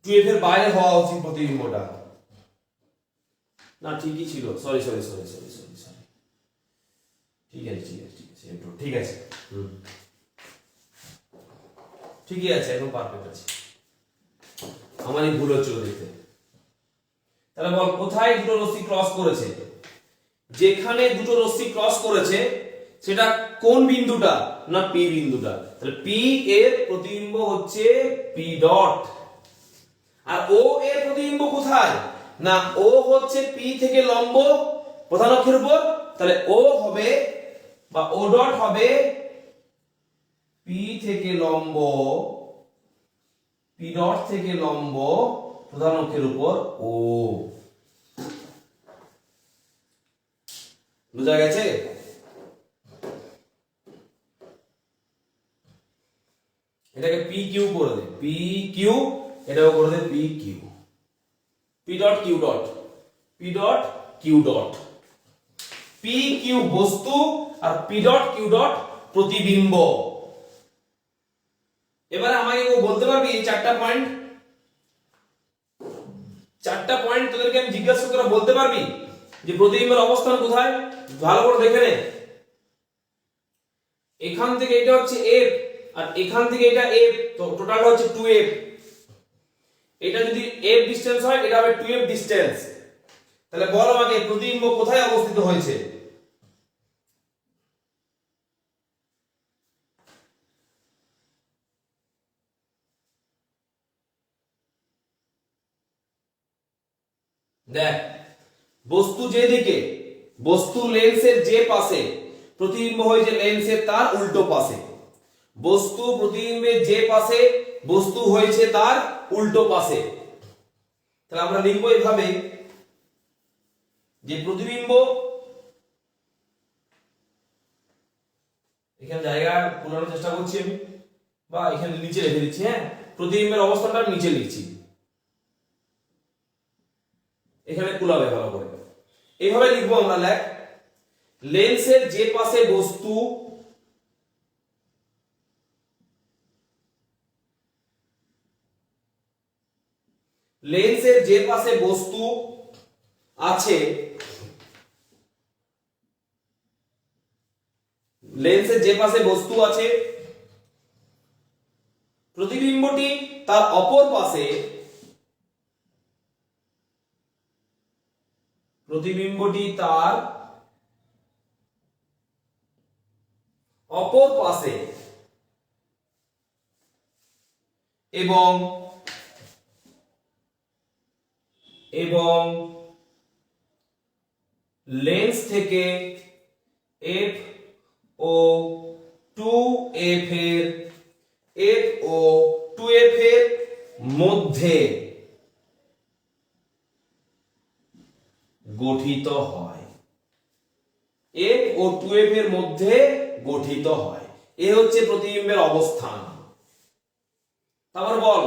টুয়েলভ এর বাইরে হওয়া উচিত প্রতিবিম্বটা। না ঠিকই ছিল, sorry sorry sorry sorry sorry sorry, ঠিক আছে ঠিক আছে ঠিক আছে, একটু ঠিক আছে, ঠিকই আছে, একদম পারফেক্ট আছে। আমারই ভুল হচ্ছিল দেখতে। তাহলে বল, কোথায় দুটো রশ্মি ক্রস করেছে? যেখানে দুটো রশ্মি ক্রস করেছে সেটা কোন বিন্দুটা? না পি বিন্দুটা। তাহলে পি এর প্রতিবিম্ব হচ্ছে পি ডট। আর ও এর প্রতিবিম্ব কোথায়? না ও হচ্ছে পি থেকে লম্ব প্রধান অক্ষের উপর। তাহলে ও হবে বা ও ডট হবে পি থেকে লম্ব, পি ডট থেকে লম্ব প্রধান অক্ষের উপর ও। বুঝা গেছে? এটাকে পি কিউ করে দে, পি কিউ, এটাও করে দে P Q, P dot Q dot, P dot Q dot. P Q বস্তু আর পি ডট কিউ ডট প্রতিবিম্ব। এবারে আমাকে বলতে পারবি এই চারটা পয়েন্ট, চারটা পয়েন্ট তোদেরকে আমি জিজ্ঞাসা করে বলতে পারবি যে প্রতিবিম্বের অবস্থান কোথায়? ভালো করে দেখে নে। এখান থেকে এটা হচ্ছে এফ, আর এখান থেকে এটা এফ, তো টোটালটা হচ্ছে 2f। এটা যদি f ডিসটেন্স হয়, এটা হবে 2f ডিসটেন্স। তাহলে বল আমাকে প্রতিবিম্ব কোথায় অবস্থিত হয়েছে? দেখ, বস্তু যেদিকে, বস্তু লেন্সের যে পাশে, প্রতিবিম্ব হয়েছে লেন্সের তার উল্টো পাশে। বস্তু প্রতিবিম্বের যে পাশে, বস্তু হয়েছে তার উল্টো পাশে। তাহলে আমরা লিখবো এইভাবে যে প্রতিবিম্ব, এখানে জায়গা পুরানোর চেষ্টা করছি আমি, বা এখানে নিচে রেখে দিচ্ছি। হ্যাঁ, প্রতিবিম্বের অবস্থানটা নিচে লিখছি, এখানে কুলাবে ভালো করে। এইভাবে লিখবো আমরা, লেখ লেন্সের যে পাশে বস্তু, লেন্সের যে পাশে বস্তু আছে, লেন্সের যে পাশে বস্তু আছে, প্রতিবিম্বটি তার অপর পাশে, প্রতিবিম্বটি তার অপর পাশে এবং লেন্স থেকে এফ ও 2f এর, এফ ও 2f এর মধ্যে গঠিত হয়, এফ ও 2f এর মধ্যে গঠিত হয়। এ হচ্ছে প্রতিবিম্বের অবস্থান। তারপর বল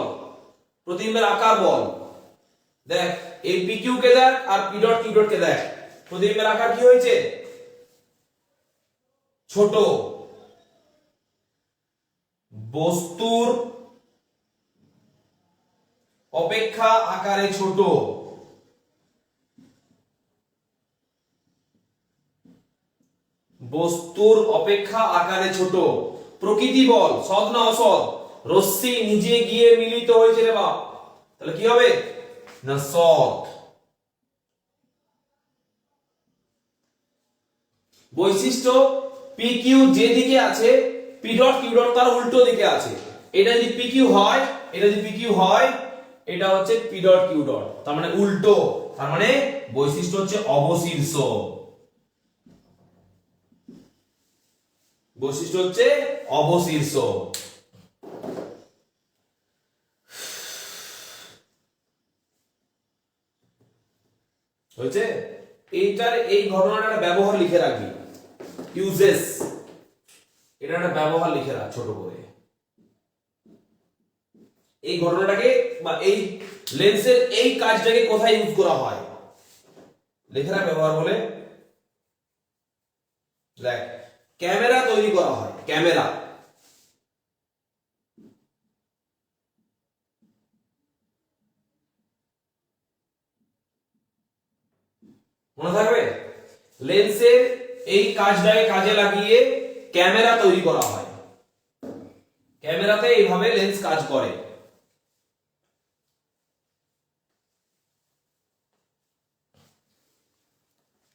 প্রতিবিম্বের আকার বল। দেখ এই পি কিউ কে দেখ আর P dot Q dot K দেখ, প্রতিবিম্বের আকার কি হয়েছে? ছোট। বস্তুর অপেক্ষা আকারে ছোট। বস্তুর অপেক্ষা আকারে ছোট। প্রকৃতি বল, সৎ না অসৎ? রশ্মি নিজে গিয়ে মিলিত হয়েছে রে বাপ, তাহলে কি হবে না সৎ। বৈশিষ্ট্য পি কিউ যে দিকে আছে, পি ডট কিউ ডট তার উল্টো দিকে আছে। এটা যদি পি কিউ হয়, এটা যদি পি কিউ হয়, এটা হচ্ছে পি ডট কিউ ডট, তার মানে উল্টো। তার মানে বৈশিষ্ট্য হচ্ছে অবশীর্ষ। বৈশিষ্ট্য হচ্ছে অবশীর্ষ। হয়েছে? এইটার এই ঘটনাটার ব্যবহার লিখে রাখবি, ইউজেস। এটা একটা ব্যবহার লিখে রাখ ছোট করে। এই ঘটনাটাকে বা এই লেন্সের এই কাজটাকে কোথায় ইউজ করা হয় লিখে রাখ ব্যবহার বলে। দেখ, ক্যামেরা তৈরি করা হয়, ক্যামেরা। মনে থাকবে? লেন্সের এই কাজটাকে কাজে লাগিয়ে ক্যামেরা তৈরি করা হয়। ক্যামেরাতে এইভাবে লেন্স কাজ করে।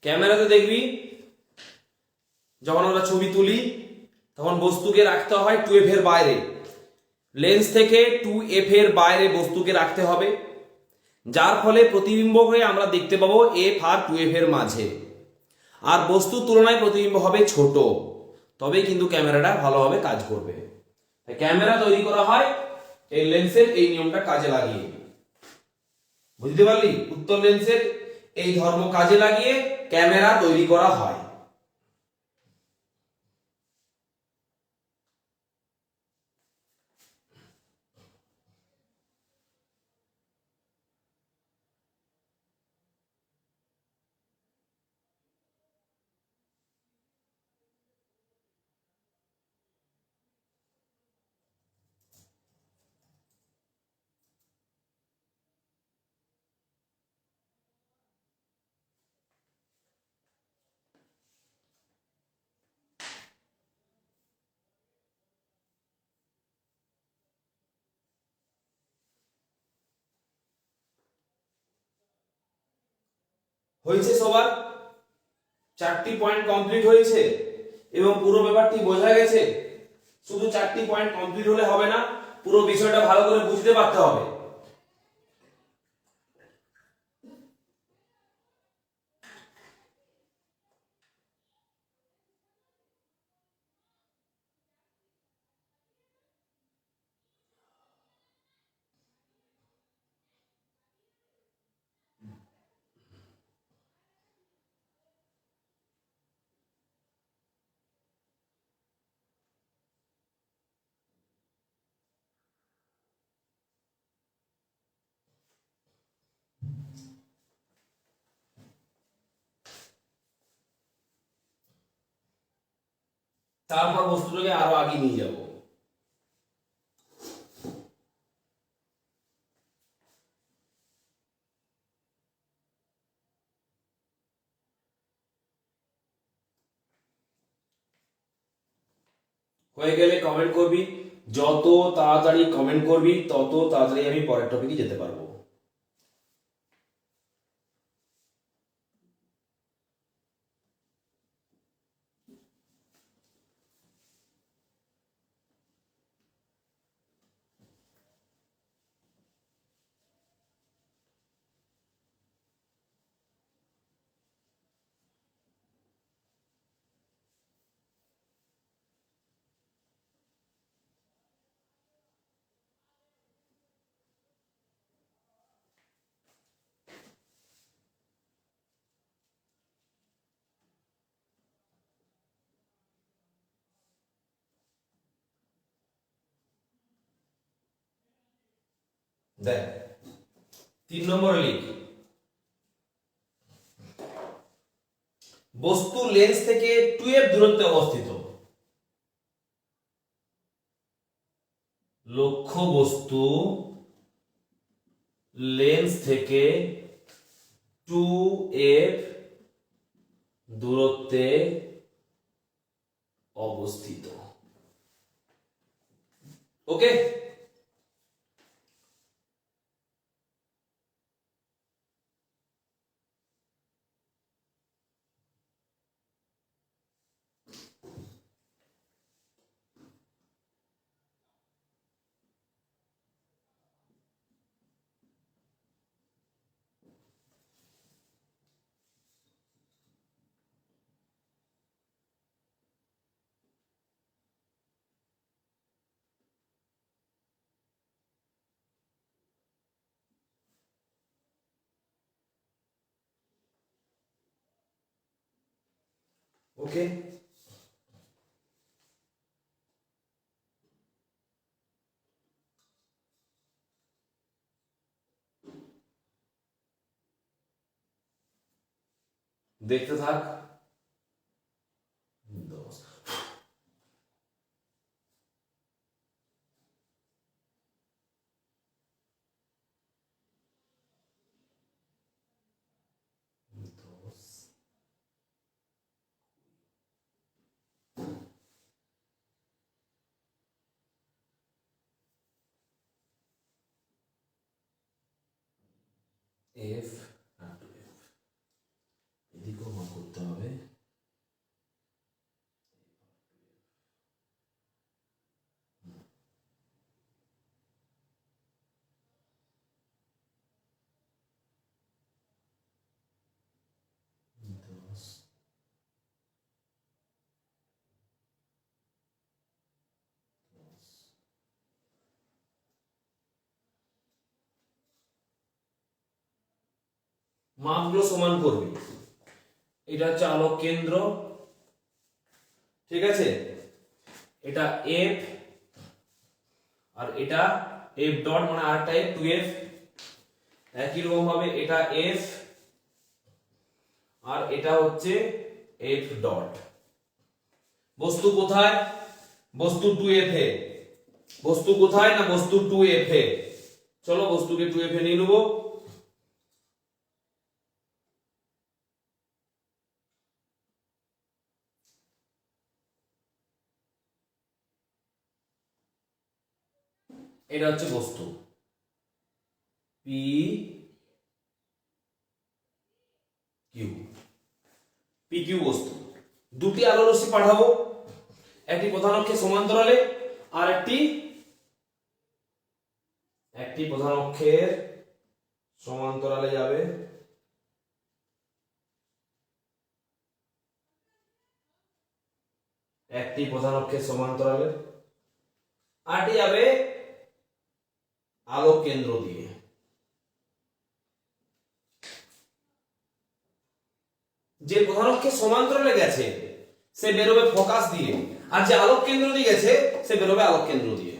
ক্যামেরাতে দেখবি যখন আমরা ছবি তুলি তখন বস্তুকে রাখতে হয় 2f এর বাইরে। লেন্স থেকে 2f এর বাইরে বস্তুকে রাখতে হবে, যার ফলে প্রতিবিম্ব হয়ে আমরা দেখতে পাবো f আর 2f এর মাঝে। আর বস্তুর তুলনায় প্রতিবিম্ব হবে ছোট, তবেই কিন্তু ক্যামেরাটা ভালোভাবে কাজ করবে। ক্যামেরা তৈরি করা হয় এই লেন্সের এই নিয়মটা কাজে লাগিয়ে। বুঝতে পারলি? উত্তর লেন্সের এই ধর্ম কাজে লাগিয়ে ক্যামেরা তৈরি করা হয়। হয়েছে সবার? 4টি পয়েন্ট কমপ্লিট হয়েছে এবং পুরো ব্যাপারটি বোঝা গেছে। শুধু 4টি পয়েন্ট কমপ্লিট হলে হবে না, পুরো বিষয়টা ভালো করে বুঝতে পারতে হবে। তারপর বস্তুটাকে আরো আগে নিয়ে যাব। হয়ে গেলে কমেন্ট করবি, যত তাড়াতাড়ি কমেন্ট করবি তত তাড়াতাড়ি আমি পরের টপিকে যেতে পারবো। দেখ 3 নম্বরে লিখ, বস্তু লেন্স থেকে 2f দূরত্বে অবস্থিত। লক্ষ্য বস্তু লেন্স থেকে 2f দূরত্বে অবস্থিত। ওকে, ওকে, দেখতে থাক। 10 এফ আর টু এফ, এদিকেও মাপ করতে হবে। মাপগুলো সমান করবি। এটা হচ্ছে আলোক কেন্দ্র, ঠিক আছে, এটা এফ আর এটা এফ ডট, মানে আরেকটা এফ 2f। একই রকম ভাবে এটা এফ আর এটা হচ্ছে এফ ডট। বস্তু কোথায়? বস্তু 2f এ। বস্তু কোথায়? না বস্তু 2f এ। চলো বস্তুকে 2f এ নিয়ে নেবো। এটা হচ্ছে বস্তু পি কিউ। পি কিউ বস্তু। দুটি আলো রশ্মি পাঠাবো, একটি প্রধান অক্ষের সমান্তরালে আর একটি প্রধান অক্ষের সমান্তরালে যাবে, একটি প্রধান অক্ষের সমান্তরালে, আরটি যাবে আলোক কেন্দ্র দিয়ে। যে প্রধান অক্ষের সমান্তরালে গেছে সে বেরোবে ফোকাস দিয়ে, আর যে আলোক কেন্দ্র দিয়ে গেছে সে বেরোবে আলোক কেন্দ্র দিয়ে।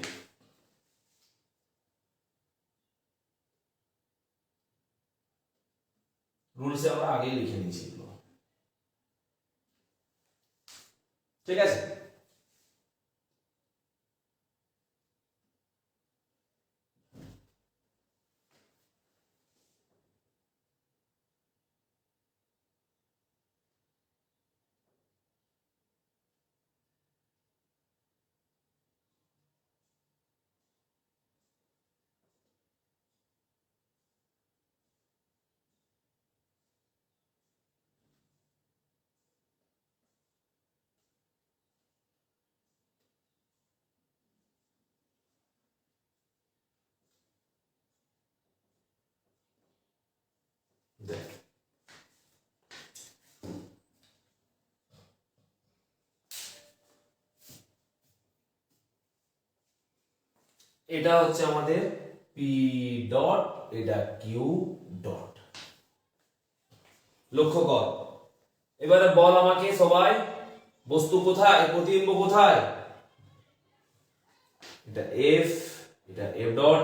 রুলসে আমরা আগেই লিখে নিয়েছি, ঠিক আছে। দেখ এটা হচ্ছে আমাদের পি ডট, এটা কিউ ডট। লক্ষ্য কর, এবারে বল আমাকে সবাই, বস্তু কোথায়, প্রতিবিম্ব কোথায়? এটা এফ, এটা এফ ডট,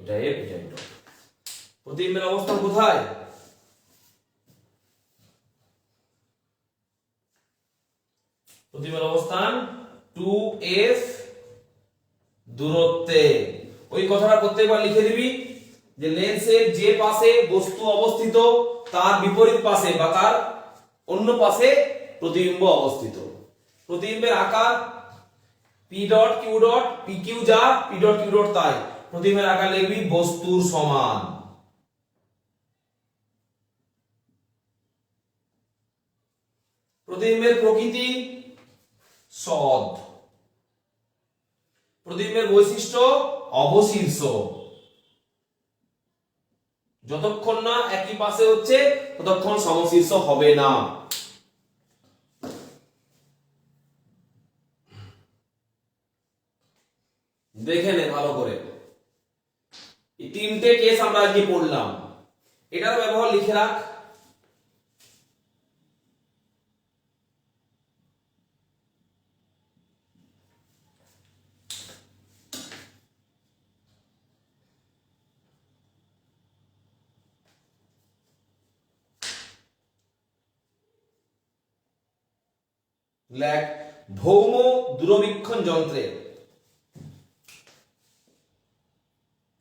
এটা এফ, এটা এফ ডট। প্রতিবিম্বের অবস্থান কোথায়? প্রতিবিম্বের অবস্থান 2f দূরত্বে। ওই কথাটা প্রত্যেকবার লিখে দিবি, যে লেন্সের যে পাশে বস্তু অবস্থিত তার বিপরীত পাশে বা তার অন্য পাশে প্রতিবিম্ব অবস্থিত। প্রতিবিম্বের আকার P dot Q dot, P Q যা, পি ডট কিউ ডট তাই। প্রতিবিম্বের আকার লিখবি বস্তুর সমান। প্রতিবিম্বের প্রকৃতি সৎ। প্রতিবিম্বের বৈশিষ্ট্য অবশীর্ষ। যতক্ষণ না একই পাশে হচ্ছে ততক্ষণ সমশীর্ষ হবে না। দেখে নে ভালো করে, এই তিনটে কেস আমরা আজকে পড়লাম, এটার ব্যবহার লিখে রাখ। লেখ ভৌম দূরবীক্ষণ যন্ত্রে।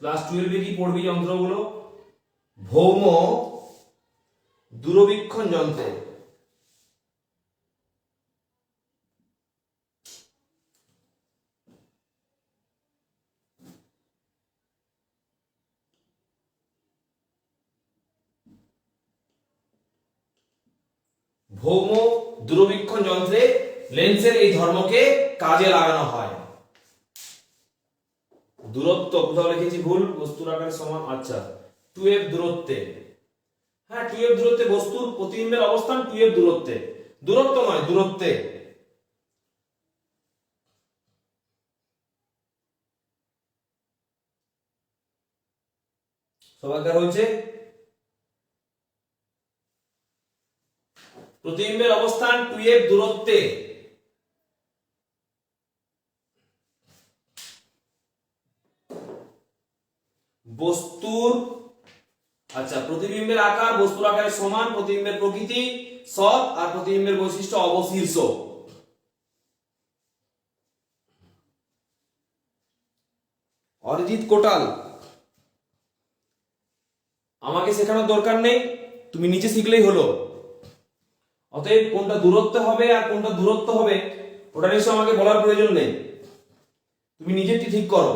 ক্লাস 12 কি পড়বি যন্ত্রগুলো? ভৌম দূরবীক্ষণ যন্ত্রে ভৌম দূরবীক্ষণ যন্ত্রে লেন্সের এই ধর্মকে কাজে লাগানো হয়। দূরত্ব কোথাও লিখেছি ভুল, বস্তুর আকারের সমান, আচ্ছা 2f দূরত্বে। হ্যাঁ 2f দূরত্বে বস্তুর প্রতিবিম্বের অবস্থান 2f দূরত্বে, দূরত্ব নয় দূরত্বে। সবাইকার হয়েছে? প্রতিবিম্বের অবস্থান 2f দূরত্বে। বস্তুর আচ্ছা প্রতিবিম্বের আকার বস্তুর আকারের সমান, প্রতিবিম্বের প্রকৃতি সৎ, আর প্রতিবিম্বের বৈশিষ্ট্য অবশীর্ষ। অরিজিৎ কোটাল, আমাকে শেখানোর দরকার নেই, তুমি নিচে শিখলেই হলো। অতএব কোনটা দূরত্ব হবে আর কোনটা দূরত্ব হবে ওটা নিশ্চয় আমাকে বলার প্রয়োজন নেই, তুমি নিজেরটি ঠিক করো।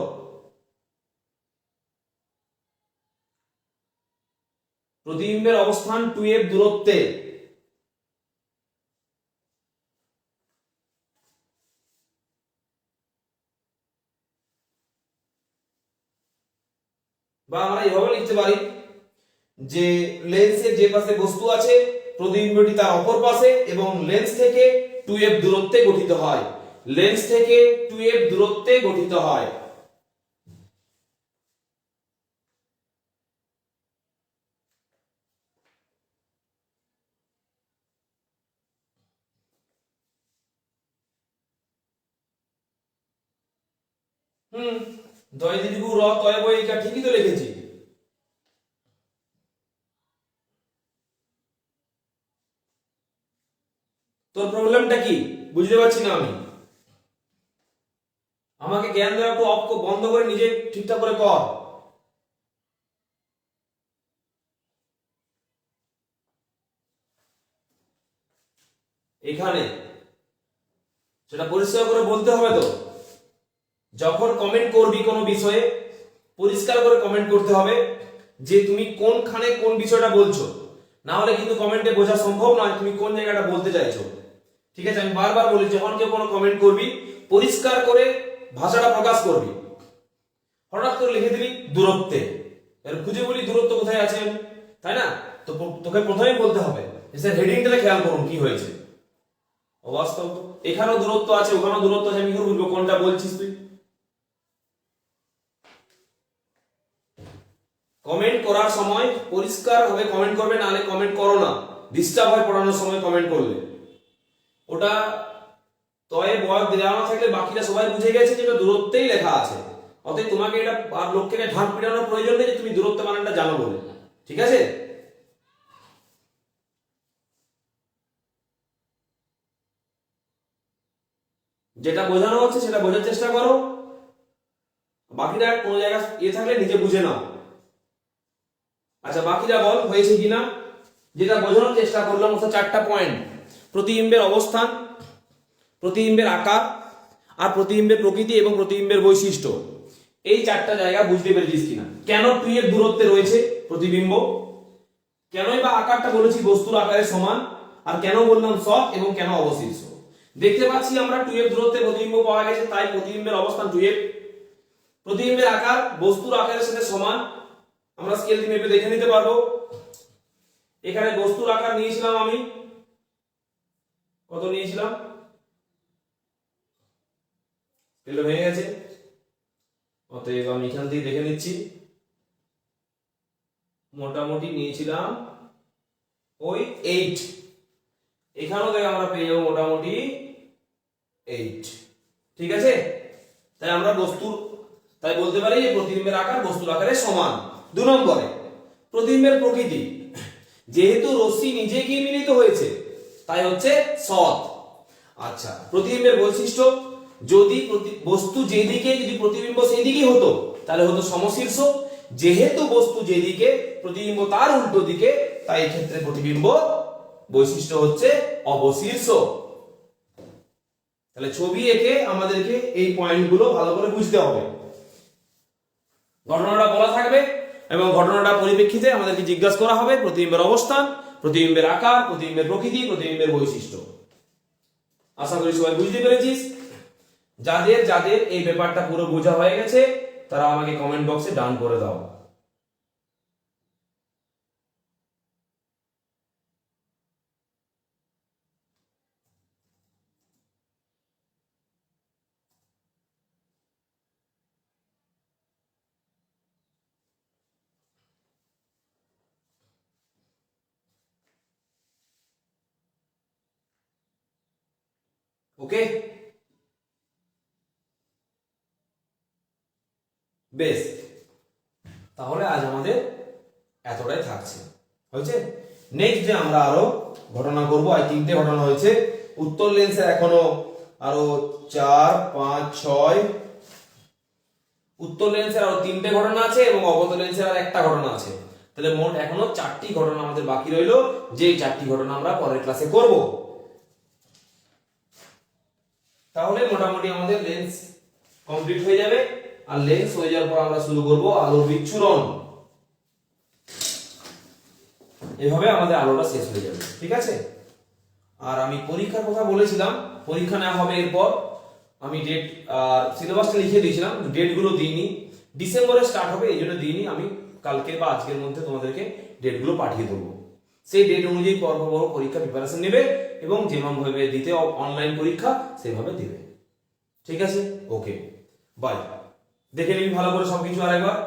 প্রতিবিম্বের অবস্থান 2f দূরত্বে। বা আমরা এইভাবে লিখতে পারি যে লেন্সের যে পাশে বস্তু আছে প্রতিবিম্বটি তার অপর পাশে এবং লেন্স থেকে 2f দূরত্বে গঠিত হয়। লেন্স থেকে 2f দূরত্বে গঠিত হয়। দয় দীর্ঘ র তয় বই এটা ঠিকই তো লিখেছি। তোর প্রবলেমটা কি বুঝতে পারছি না আমি, আমাকে জ্ঞান দেওয়া একটু অফ বন্ধ করে নিজে ঠিকঠাক করে কর। এখানে সেটা পরিষ্কার করে বলতে হবে তো, যখন কমেন্ট করবি কোনো বিষয়ে পরিষ্কার করে কমেন্ট করতে হবে যে তুমি কোনখানে কোন বিষয়টা বলছো, না হলে কিন্তু কমেন্টে বোঝা সম্ভব নয় তুমি কোন জায়গাটা বলতে চাইছো। ঠিক আছে, আমি বারবার বলি যখন কেউ কোনো কমেন্ট করবি পরিষ্কার করে ভাষাটা প্রকাশ করবি। হঠাৎ করে লিখে দিবি দূরত্বে, এর খুঁজে বলি দূরত্ব কোথায় আছে, তাই না? তো তোকে প্রথমেই বলতে হবে স্যার হেডিংটাতে খেয়াল করুন কি হয়েছে। অবাস্তব, এখানেও দূরত্ব আছে ওখানেও দূরত্ব আছে, আমি কি বুঝবো কোনটা বলছিস তুই? কমেন্ট করার সময় পরিষ্কার ভাবে কমেন্ট করবে, নাহলে কমেন্ট করো না, ডিস্টার্ব হয় পড়ানোর সময় কমেন্ট করলে। ওটা তয়ে বয় দেওয়া থাকলে বাকিরা সবাই বুঝে গেছে যে এটা দূরত্বেই লেখা আছে, অতএব তোমাকে এটা আর লোককে ঢাক পিটানোর প্রয়োজন নেই যে তুমি দূরত্ব মানটা জানো বলে। ঠিক আছে, যেটা বোঝানো হচ্ছে সেটা বোঝার চেষ্টা করো, বাকিটা কোনো জায়গায় থাকলে নিজে বুঝে নাও। আচ্ছা বাকিটা বল হয়েছে কিনা, যেটা বোঝানোর চেষ্টা করলাম অর্থাৎ 4টা পয়েন্ট, প্রতিবিম্বের অবস্থান, প্রতিবিম্বের আকার, আর প্রতিবিম্বের প্রকৃতি এবং প্রতিবিম্বের বৈশিষ্ট্য। এই 4টা জায়গা বুঝতে পেরেছিস কিনা? কেন 2 এর দূরত্বে রয়েছে প্রতিবিম্ব, কেনই বা আকারটা বলেছি বস্তুর আকারের সমান, আর কেন বললাম সব এবং কেন অবশিষ্ট। দেখতে পাচ্ছি আমরা 2 এর দূরত্বে প্রতিবিম্ব পাওয়া গেছে, তাই প্রতিবিম্বের অবস্থান 2 এর, প্রতিবিম্বের আকার বস্তুর আকারের সাথে সমান, আমরা স্কেল দিয়ে মেপে দেখে নিতে পারবো। এখানে বস্তুর আকার নিয়েছিলাম আমি, কত নিয়েছিলাম, স্কেলটা ভেঙে গেছে, অতএব আমি এখান থেকে দেখে নিচ্ছি, মোটামুটি নিয়েছিলাম ওই 8, এখানেও থেকে আমরা পেয়ে যাবো মোটামুটি 8, ঠিক আছে। তাই আমরা তাই বলতে পারি যে প্রতিবিম্বের আকার বস্তুর আকারের সমান। 2 নম্বরে প্রতিবিম্বের প্রকৃতি, যেহেতু রশ্মি নিজে গিয়ে মিলিত হয়েছে তাই হচ্ছে সৎ। আচ্ছা প্রতিবিম্বের বৈশিষ্ট্য, যদি বস্তু যেদিকে, যদি প্রতিবিম্ব সেই দিকেই হতো তাহলে হতো সমশীর্ষ, যেহেতু বস্তু যেদিকে প্রতিবিম্ব তার উল্টো দিকে, তাই এই ক্ষেত্রে প্রতিবিম্ব বৈশিষ্ট্য হচ্ছে অবশীর্ষ। তাহলে ছবি এঁকে আমাদেরকে এই পয়েন্টগুলো ভালো করে বুঝতে হবে, ঘটনাটা বলা থাকবে এবং ঘটনাটা পরিপ্রেক্ষিতে আমাদেরকে জিজ্ঞাসা করা হবে প্রতিবিম্বের অবস্থান, প্রতিবিম্বের আকার, প্রতিবিম্বের প্রকৃতি, প্রতিবিম্বের বৈশিষ্ট্য। আশা করি সবাই বুঝতে পেরেছিস। যাদের যাদের এই ব্যাপারটা পুরো বোঝা হয়ে গেছে তারা আমাকে কমেন্ট বক্সে ডান করে দাও। ওকে, বেশ, তাহলে আজ আমাদের এতটাই থাকছে, হয়েছে। নেক্সট ডে আমরা আরো ঘটনা করব, আর 3টে ঘটনা হয়েছে। উত্তর লেন্সের এখনো আরো 4, 5, 6, উত্তর লেন্সের আরো 3টে ঘটনা আছে এবং অবতল লেন্সের আর একটা ঘটনা আছে। তাহলে মোট এখনো 4টি ঘটনা আমাদের বাকি রইলো, যে 4টি ঘটনা আমরা পরের ক্লাসে করব। তাহলে মোটামুটি আমাদের লেন্স কমপ্লিট হয়ে যাবে, আর লেন্স হয়ে যাওয়ার পর আমরা শুরু করব আলোর বিচ্ছুরণ। এভাবে আমাদের আলোটা শেষ হয়ে যাবে, ঠিক আছে। আর আমি পরীক্ষার কথা বলেছিলাম, পরীক্ষা নেওয়া হবে এরপর। আমি ডেট আর সিলেবাসটা লিখে দিয়েছিলাম, ডেটগুলো দিইনি, ডিসেম্বরে স্টার্ট হবে এই জন্য দিইনি। আমি কালকে বা আজকের মধ্যে তোমাদেরকে ডেটগুলো পাঠিয়ে দেবো। সেই ডেট অনুযায়ী পর্ব পরীক্ষা প্রিপারেশন নেবে এবং যেভাবে দিতে অনলাইন পরীক্ষা সেভাবে দিবে, ঠিক আছে। ওকে, বাই। দেখে নিবি ভালো করে সবকিছু আরেকবার।